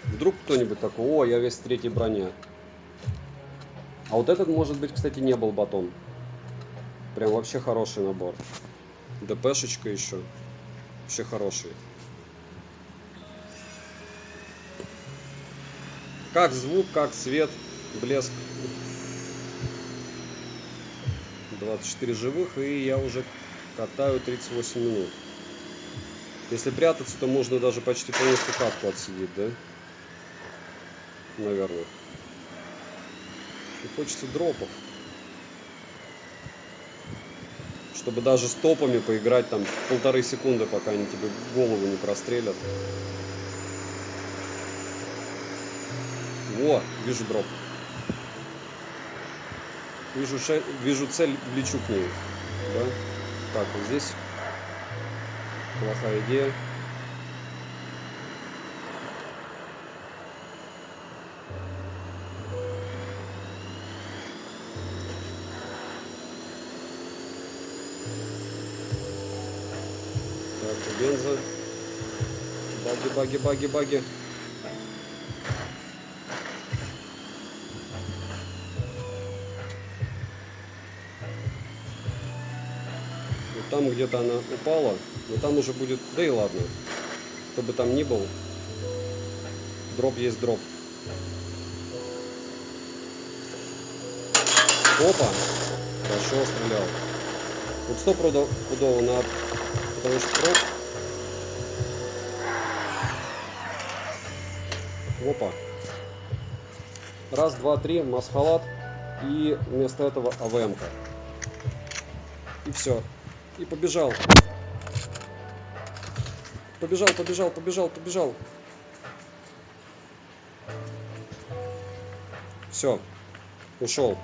[SPEAKER 1] Вдруг кто-нибудь такой: о, я весь в третьей броне. А вот этот, может быть, кстати, не был батон. Прям вообще хороший набор. ДПшечка еще. Вообще хороший. Как звук, как свет, блеск. 24 живых, и я уже катаю 38 минут. Если прятаться, то можно даже почти полностью катку отсидеть, да? Наверное. И хочется дропов. Чтобы даже с топами поиграть там 1,5 секунды, пока они тебе голову не прострелят. Во, вижу дроп. Вижу цель, лечу к ней. Да? Так, вот здесь плохая идея. Так, бенза. Баги. Там где-то она упала, но там уже будет, да и ладно, кто бы там ни был, дроп есть дроп. Опа, хорошо стрелял. Вот 100% надо, потому что дроп. Опа. Раз, два, три, масхалат, и вместо этого АВМ-ка. И все. И побежал. Побежал. Все. Ушел.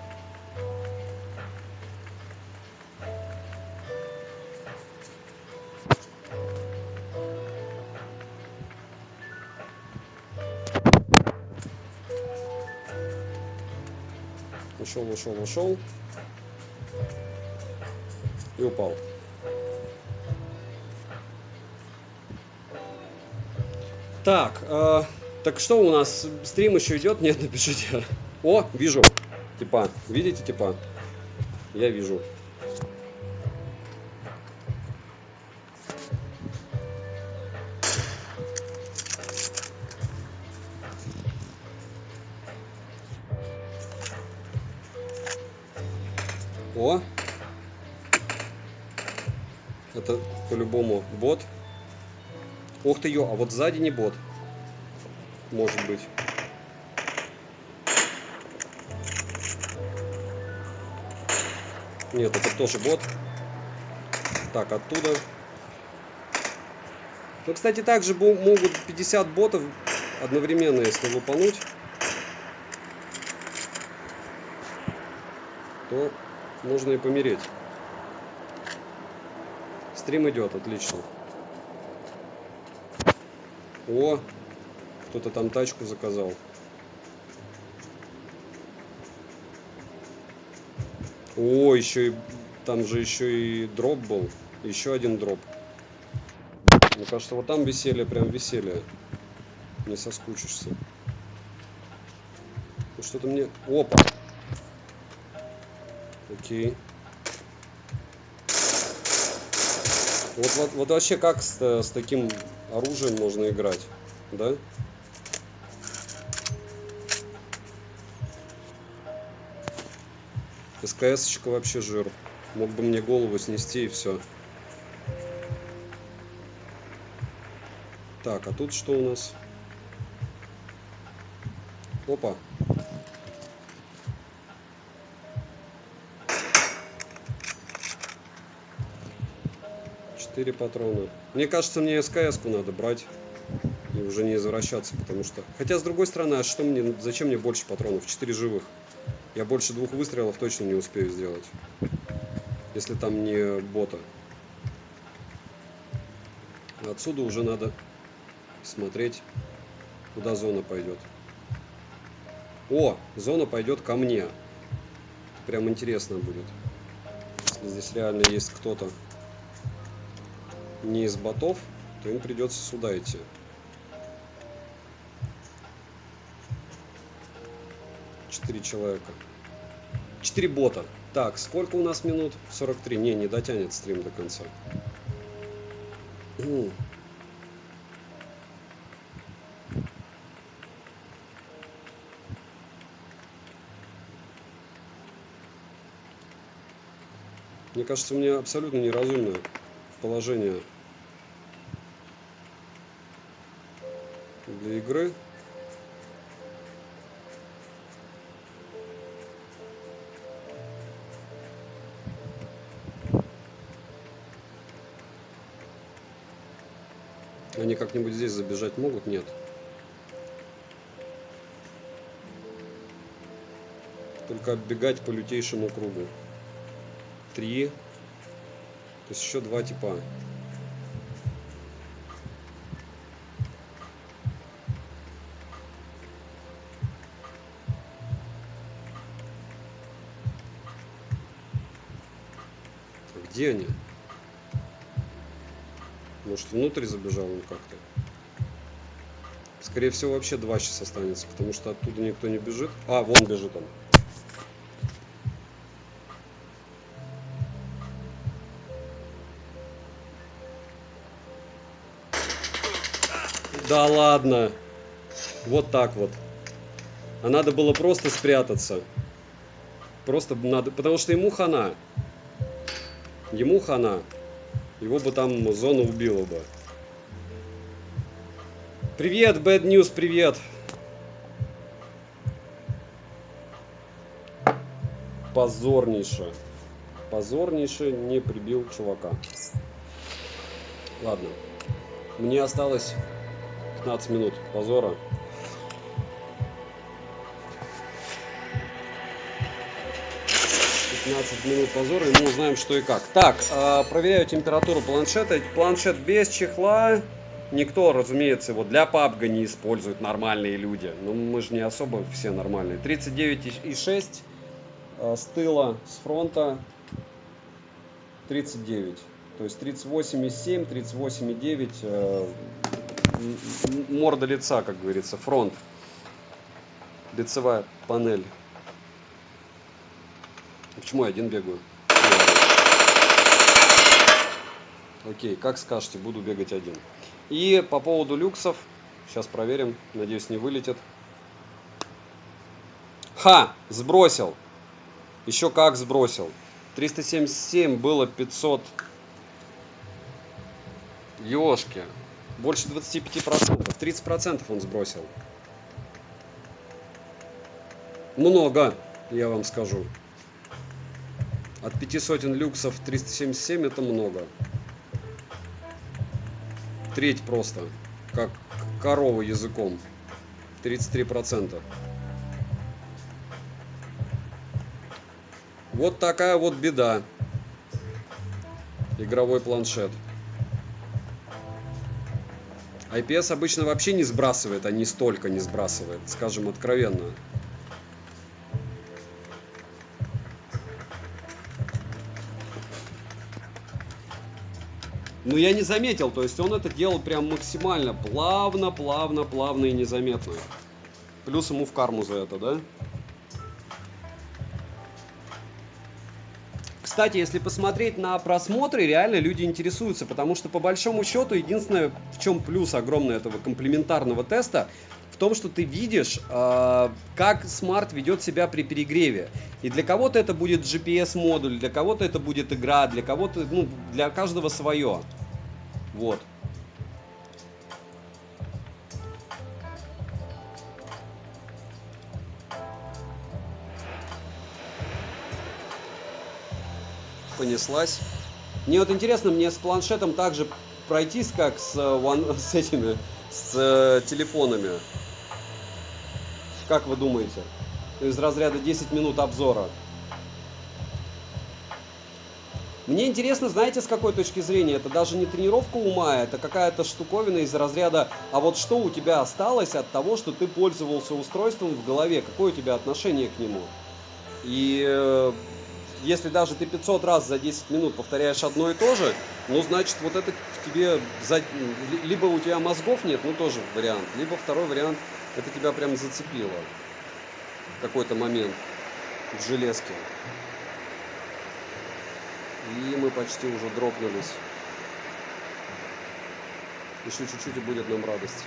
[SPEAKER 1] Ушел. И упал. Так что у нас? Стрим еще идет? Нет, напишите. О, вижу. Типа. Видите типа? Я вижу. О. Это по-любому бот. Ух ты, а вот сзади не бот. Может быть. Нет, это тоже бот. Так, оттуда. Ну, кстати, также могут 50 ботов одновременно, если лупануть, то можно и помереть. Стрим идет, отлично. О, кто-то там тачку заказал. О, еще и там же еще и дроп был. Еще один дроп. Мне кажется, вот там веселье, прям веселье. Не соскучишься. Ну что-то мне... Опа! Окей. Вот вообще как с таким оружием можно играть, да? СКС-очка вообще жир. Мог бы мне голову снести и все. Так, а тут что у нас? Опа. Четыре патрона. Мне кажется, мне СКС-ку надо брать и уже не извращаться, потому что... Хотя, с другой стороны, а что мне... Зачем мне больше патронов? 4 живых. Я больше 2 выстрелов точно не успею сделать. Если там не бота. Отсюда уже надо смотреть, куда зона пойдет. О, зона пойдет ко мне. Прям интересно будет. Если здесь реально есть кто-то не из ботов, то им придется сюда идти. 4 человека. 4 бота. Так, сколько у нас минут? 43. Не дотянет стрим до конца. Мне кажется, у меня абсолютно неразумное положение для игры. Они как-нибудь здесь забежать могут? Нет. Только оббегать по лютейшему кругу. 3. То есть еще 2 типа. Где они? Может, внутрь забежал он как-то? Скорее всего, вообще 2 сейчас останется, потому что оттуда никто не бежит. А, вон бежит он. Да ладно. Вот так вот. А надо было просто спрятаться. Просто надо, потому что ему хана. Ему хана. Его бы там зона убила бы. Привет, Bad News, привет. Позорнейше. Позорнейше не прибил чувака. Ладно. Мне осталось 15 минут позора. Минут позора, и мы узнаем, что и как. Так, проверяю температуру планшета. Планшет без чехла. Никто, разумеется, его для PUBG не используют нормальные люди. Но мы же не особо все нормальные. 39,6 с тыла, с фронта 39. То есть 38,7, 38,9 морда лица, как говорится, фронт. Лицевая панель. Почему я один бегаю? Окей, как скажете, буду бегать один. И по поводу люксов, сейчас проверим, надеюсь, не вылетит. Ха, сбросил. Еще как сбросил. 377 было 500. Ёшки. Больше 25%. 30% он сбросил. Много, я вам скажу. От 500 люксов 377 это много. Треть просто. Как корова языком. 33%. Вот такая вот беда. Игровой планшет. IPS обычно вообще не сбрасывает, а не столько не сбрасывает, скажем откровенно. Но я не заметил, то есть он это делал прям максимально плавно, плавно, плавно и незаметно. Плюс ему в карму за это, да? Кстати, если посмотреть на просмотры, реально люди интересуются, потому что по большому счету единственное, в чем плюс огромный этого комплементарного теста, в том, что ты видишь, как смарт ведет себя при перегреве. И для кого-то это будет GPS-модуль, для кого-то это будет игра, для кого-то, ну, для каждого свое. Вот. Понеслась. Мне вот интересно, мне с планшетом также пройтись, как с этими, с телефонами. Как вы думаете? Из разряда 10 минут обзора. Мне интересно, знаете, с какой точки зрения? Это даже не тренировка ума, это какая-то штуковина из разряда, а вот что у тебя осталось от того, что ты пользовался устройством в голове? Какое у тебя отношение к нему? И если даже ты 500 раз за 10 минут повторяешь одно и то же, ну, значит, вот это в тебе... Либо у тебя мозгов нет, ну, тоже вариант. Либо второй вариант, это тебя прям зацепило в какой-то момент в железке. И мы почти уже дропнулись. Еще чуть-чуть и будет нам радость.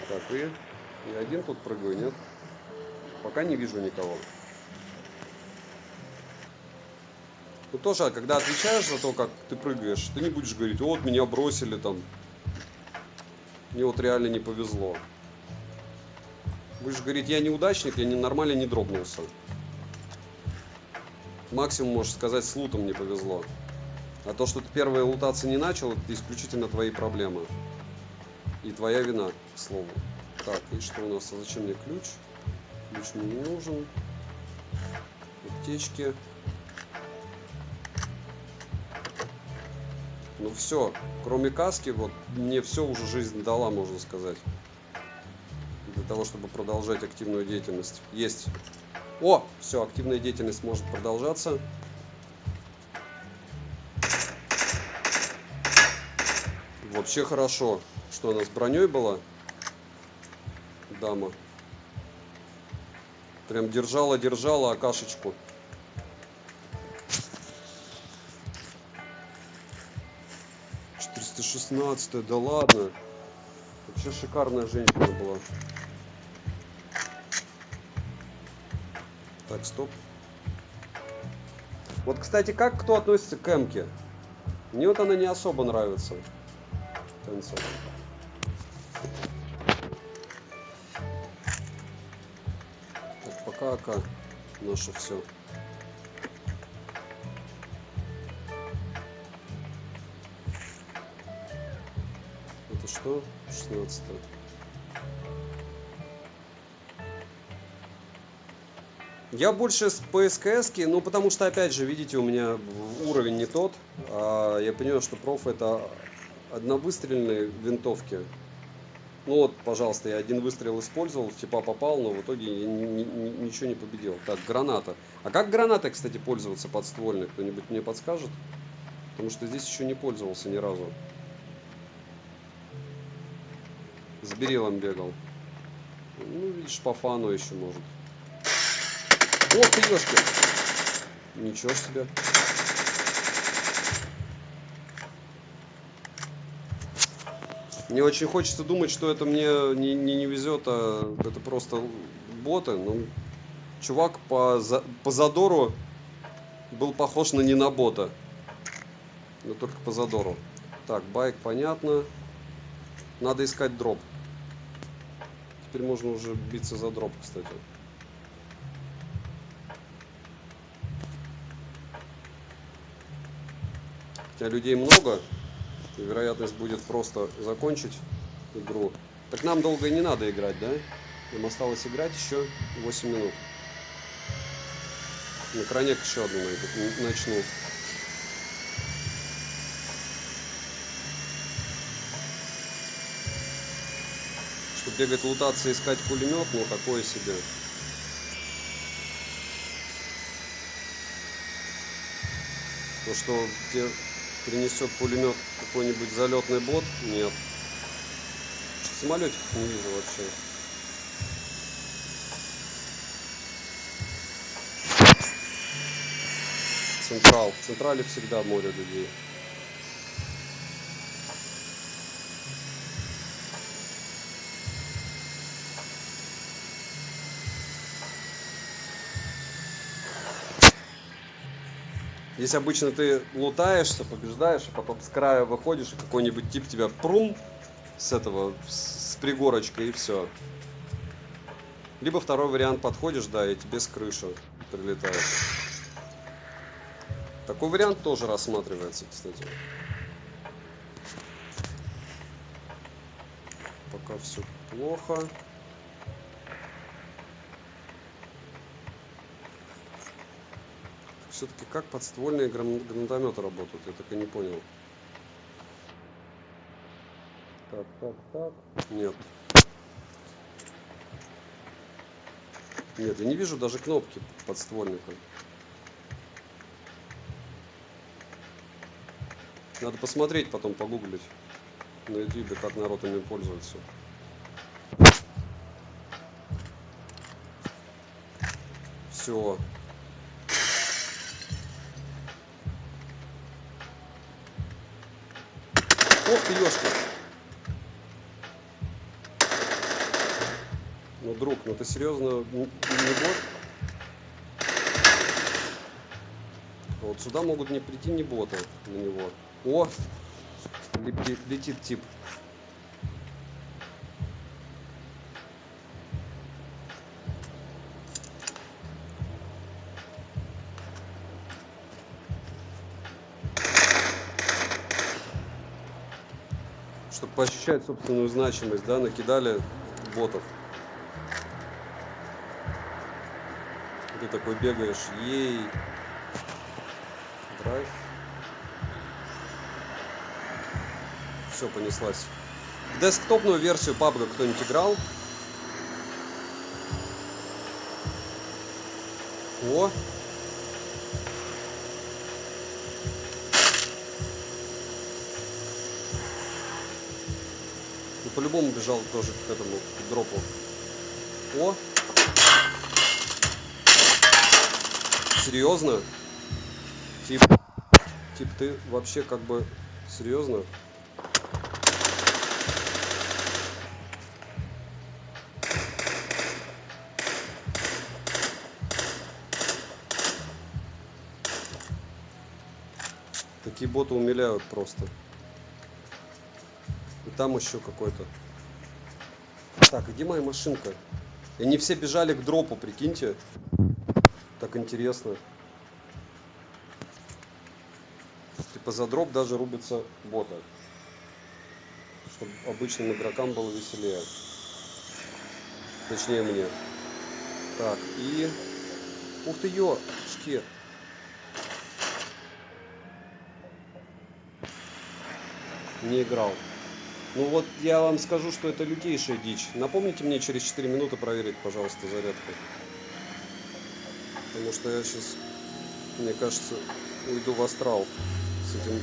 [SPEAKER 1] Так, и я один тут прыгаю, нет? Пока не вижу никого. Ну тоже, когда отвечаешь за то, как ты прыгаешь, ты не будешь говорить, вот меня бросили там. Мне вот реально не повезло. Будешь говорить, я неудачник, я нормально не дропнулся. Максимум можешь сказать, с лутом не повезло. А то, что ты первые лутаться не начал, это исключительно твои проблемы. И твоя вина, к слову. Так, и что у нас? А зачем мне ключ? Ключ мне не нужен. Аптечки. Ну все, кроме каски, вот мне все уже жизнь дала, можно сказать. Для того, чтобы продолжать активную деятельность. Есть. О, все, активная деятельность может продолжаться. Вообще хорошо. Что она с броней была? Дама. Прям держала акашечку. Шестнадцатая, да ладно. Вообще шикарная женщина была. Так, стоп. Вот, кстати, как кто относится к Эмке? Мне вот она не особо нравится. Концов. Так, пока АК наше все. Это что? 16. Я больше с ПСКС-ки, ну потому что, опять же, видите, у меня уровень не тот. Я понимаю, что проф это одновыстрельные винтовки. Ну вот, пожалуйста, я один выстрел использовал, типа попал, но в итоге я ничего не победил. Так, граната. А как гранатой, кстати, пользоваться подствольной? Кто-нибудь мне подскажет? Потому что здесь еще не пользовался ни разу. С берилом бегал. Ну, видишь, по фану еще может. Ох ты, ёшки! Ничего себе. Мне очень хочется думать, что это мне не везет, а это просто боты. Ну, чувак по задору был похож на не на бота. Но только по задору. Так, байк, понятно. Надо искать дроп. Теперь можно уже биться за дроп, кстати. Хотя людей много. И вероятность будет просто закончить игру. Так нам долго и не надо играть, да? Нам осталось играть еще 8 минут. На крайняк еще одну начну. Чтобы бегать, лутаться, искать пулемет, ну такое себе. То, что тебе принесет пулемет какой-нибудь залетный бот, нет. Самолетик не вижу вообще. Централ. В централе всегда море людей. Здесь обычно ты лутаешься, побеждаешь, а потом с края выходишь, и какой-нибудь тип тебя прум с этого, с пригорочкой, и все. Либо второй вариант, подходишь, да, и тебе с крыши прилетает. Такой вариант тоже рассматривается, кстати. пока все плохо. Все-таки как подствольные гранатометы работают, я так и не понял. Так. Нет. Нет, я не вижу даже кнопки подствольника. Надо посмотреть, потом погуглить на YouTube, как народ ими пользуется. Все. Ох ты, ёшки. Ну, друг, ну ты серьезно не бот? Вот сюда могут не прийти ни боты на него. О! Летит тип. Чтобы поощущать собственную значимость, да, накидали ботов. Ты такой бегаешь, ей. Драйв. Все, понеслась. Десктопную версию PUBG кто-нибудь играл? О! Ну, по-любому бежал тоже к этому к дропу. О! Серьезно? Тип, ты вообще как бы серьезно? Такие боты умиляют просто. И там еще какой-то. Так, где моя машинка? И они все бежали к дропу, прикиньте. Так интересно. Типа за дроп даже рубятся боты. Чтобы обычным игрокам было веселее. Точнее мне. Так, и... Ух ты, ёшки. Не играл. Ну вот я вам скажу, что это лютейшая дичь. Напомните мне через 4 минуты проверить, пожалуйста, зарядку. Потому что я сейчас, мне кажется, уйду в астрал с этим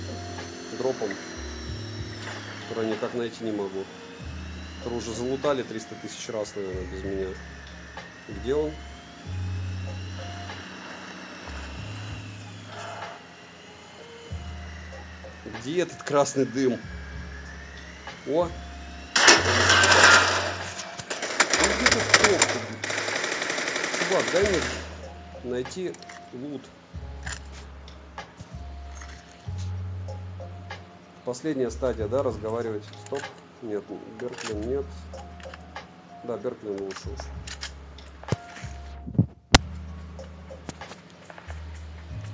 [SPEAKER 1] дропом, который никак найти не могу. Который уже залутали 300 тысяч раз, наверное, без меня. Где он? Где этот красный дым? О! Ну где тут кнопка? Чувак, дай мне найти лут. Последняя стадия, да, разговаривать. Стоп. Нет, Берклин нет. Да, Берклин лучше уж.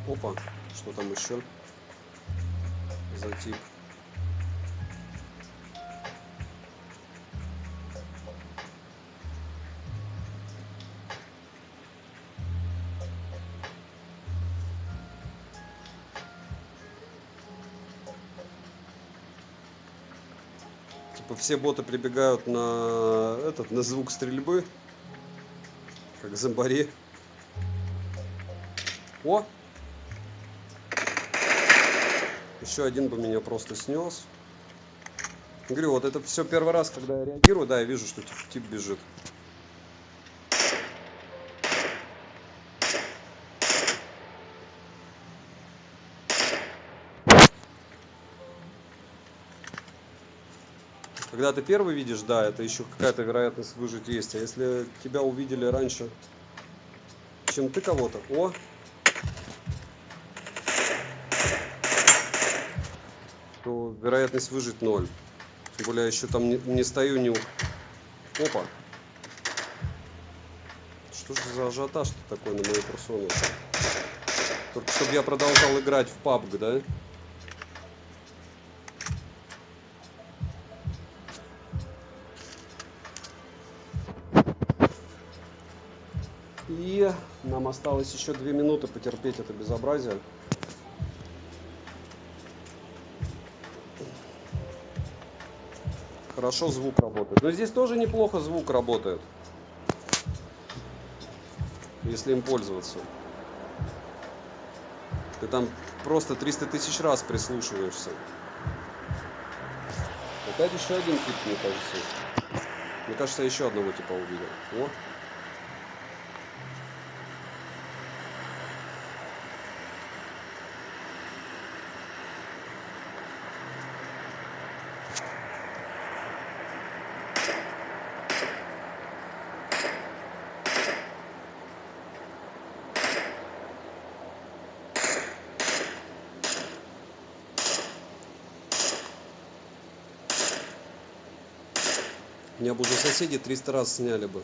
[SPEAKER 1] Опа, что там еще за тип? Типа все боты прибегают на звук стрельбы, как зомбари. О! Еще один бы меня просто снес. Говорю, вот это все первый раз, когда я реагирую, да, я вижу, что тип бежит. Когда ты первый видишь, да, это еще какая-то вероятность выжить есть. А если тебя увидели раньше, чем ты кого-то, о! То вероятность выжить 0. Тем более я еще там не стою, не... Опа! Что же за ажиотаж такой на мою персону? Только чтобы я продолжал играть в PUBG, да? И нам осталось еще 2 минуты потерпеть это безобразие. Хорошо звук работает. Но здесь тоже неплохо звук работает, если им пользоваться. Ты там просто 300 тысяч раз прислушиваешься. Опять еще один тип, мне кажется. Мне кажется, я еще одного типа увидел. О. Меня бы уже соседи 300 раз сняли бы.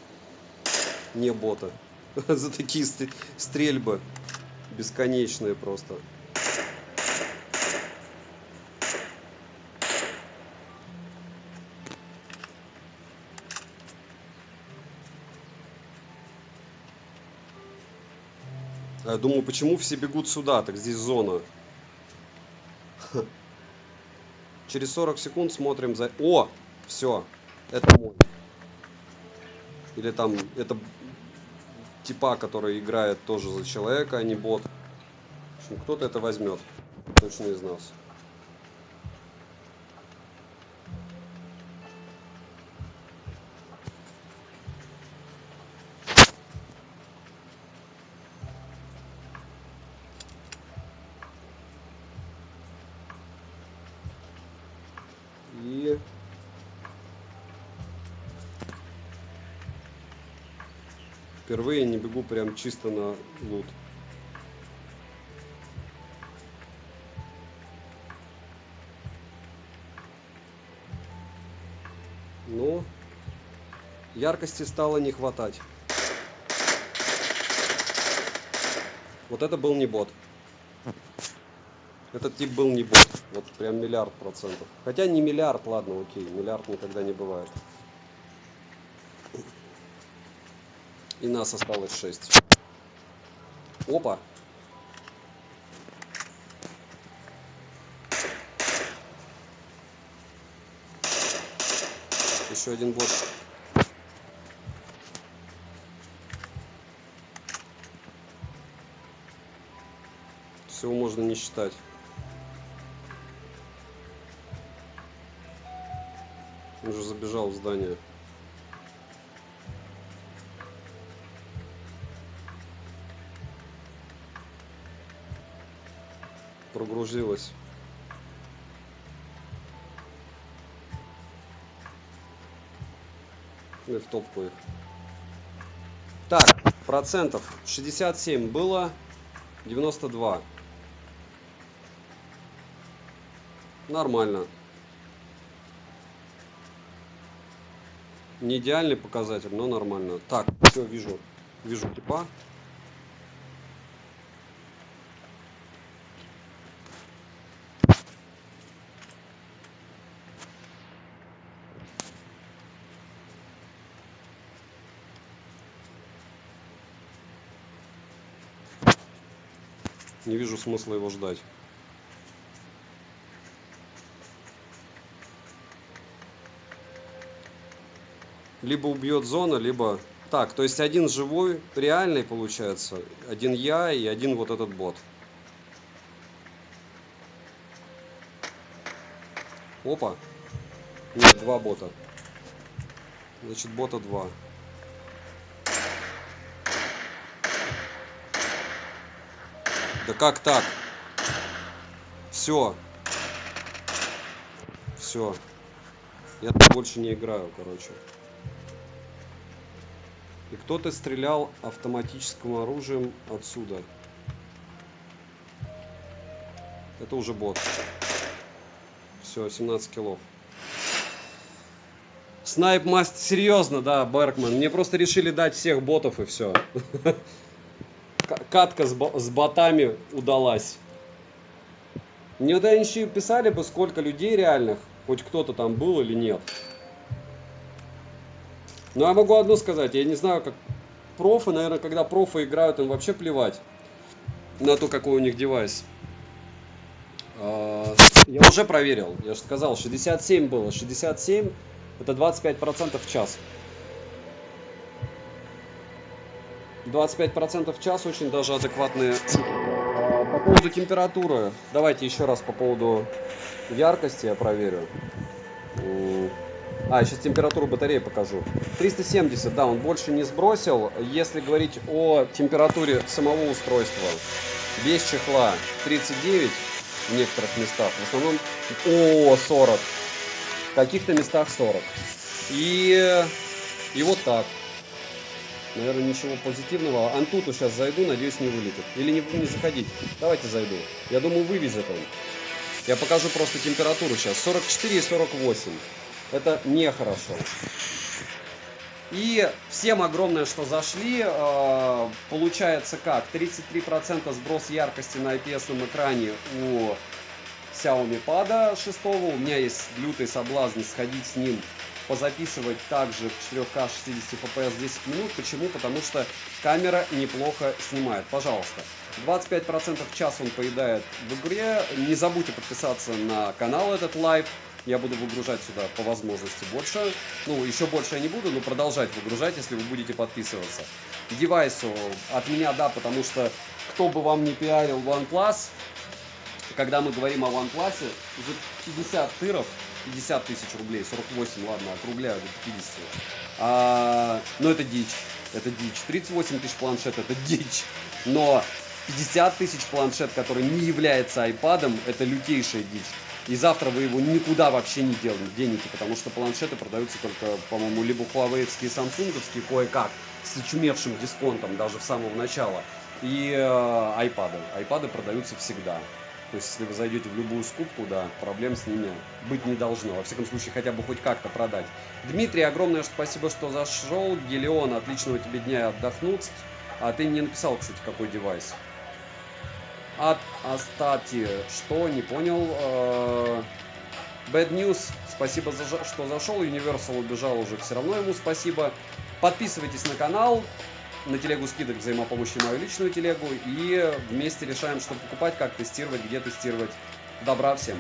[SPEAKER 1] Не бота. За такие стрельбы. Бесконечные просто. А я думаю, почему все бегут сюда? Так здесь зона. Через 40 секунд смотрим за... О! Все. Это мой. Или там, это типа, который играет тоже за человека, а не бот. В общем, кто-то это возьмет. Точно из нас. И... Впервые не бегу прям чисто на лут. Ну, яркости стало не хватать. Вот это был не бот. Этот тип был не бот. Вот прям 1000000%. Хотя не миллиард, ладно, окей. Миллиард никогда не бывает. И нас осталось 6. Опа. Еще один бот. Всего можно не считать. Он уже забежал в здание. Прогрузилось. И в топку их. Так, процентов 67 было, 92. Нормально. Не идеальный показатель, но нормально. Так, все, вижу типа. Не вижу смысла его ждать. Либо убьет зона, либо... Так, то есть один живой, реальный получается. Один я и один вот этот бот. Опа. Нет, 2 бота. Значит, бота 2. Да как так? Все. Все. Я тут больше не играю, короче. И кто-то стрелял автоматическим оружием отсюда. Это уже бот. Все, 17 киллов. Снайп мастер, серьезно, да, Беркман. Мне просто решили дать всех ботов и все. Катка с ботами удалась. Мне вот еще писали бы, сколько людей реальных, хоть кто-то там был или нет. Но я могу одно сказать, я не знаю, как профы, наверное, когда профы играют, им вообще плевать на то, какой у них девайс. Я уже проверил, я же сказал, 67 было, 67 это 25% в час. 25% в час очень даже адекватные. По поводу температуры, давайте еще раз по поводу яркости я проверю. Сейчас температуру батареи покажу. 370, да, он больше не сбросил. Если говорить о температуре самого устройства, без чехла 39 в некоторых местах, в основном 40, в каких-то местах 40. И вот так. Наверное, ничего позитивного. Антуту сейчас зайду, надеюсь, не вылетит. Или не заходить. Давайте зайду. Я думаю, вывезет он. Я покажу просто температуру сейчас. 44 и 48. Это нехорошо. И всем огромное, что зашли. Получается как? 33% сброс яркости на IPS экране у Xiaomi Pad 6. У меня есть лютый соблазн сходить с ним, позаписывать также в 4К 60 FPS 10 минут. Почему? Потому что камера неплохо снимает. Пожалуйста. 25% в час он поедает в игре. Не забудьте подписаться на канал этот лайв. Я буду выгружать сюда по возможности больше. Ну, еще больше я не буду, но продолжать выгружать, если вы будете подписываться. Девайсу от меня, да, потому что кто бы вам не пиарил OnePlus, когда мы говорим о OnePlus, за 50 тыров, 50 тысяч рублей, 48, ладно, округляю до 50. Но это дичь, это дичь. 38 тысяч планшет, это дичь. Но 50 тысяч планшет, который не является iPad'ом, это лютейшая дичь. И завтра вы его никуда вообще не денете, потому что планшеты продаются только, по-моему, либо хуавеевские, самсунговские, кое-как, с очумевшим дисконтом даже в самого начала. И iPad'ы. iPad'ы продаются всегда. То есть, если вы зайдете в любую скупку, да, проблем с ними быть не должно. Во всяком случае, хотя бы хоть как-то продать. Дмитрий, огромное спасибо, что зашел. Гелион, отличного тебе дня и отдохнуть. А ты не написал, кстати, какой девайс. Астати, что? Не понял. Bad News, спасибо, что зашел. Universal убежал уже, все равно ему спасибо. Подписывайтесь на канал. На телегу скидок взаимопомощи, мою личную телегу. И вместе решаем, что покупать, как тестировать, где тестировать. Добра всем!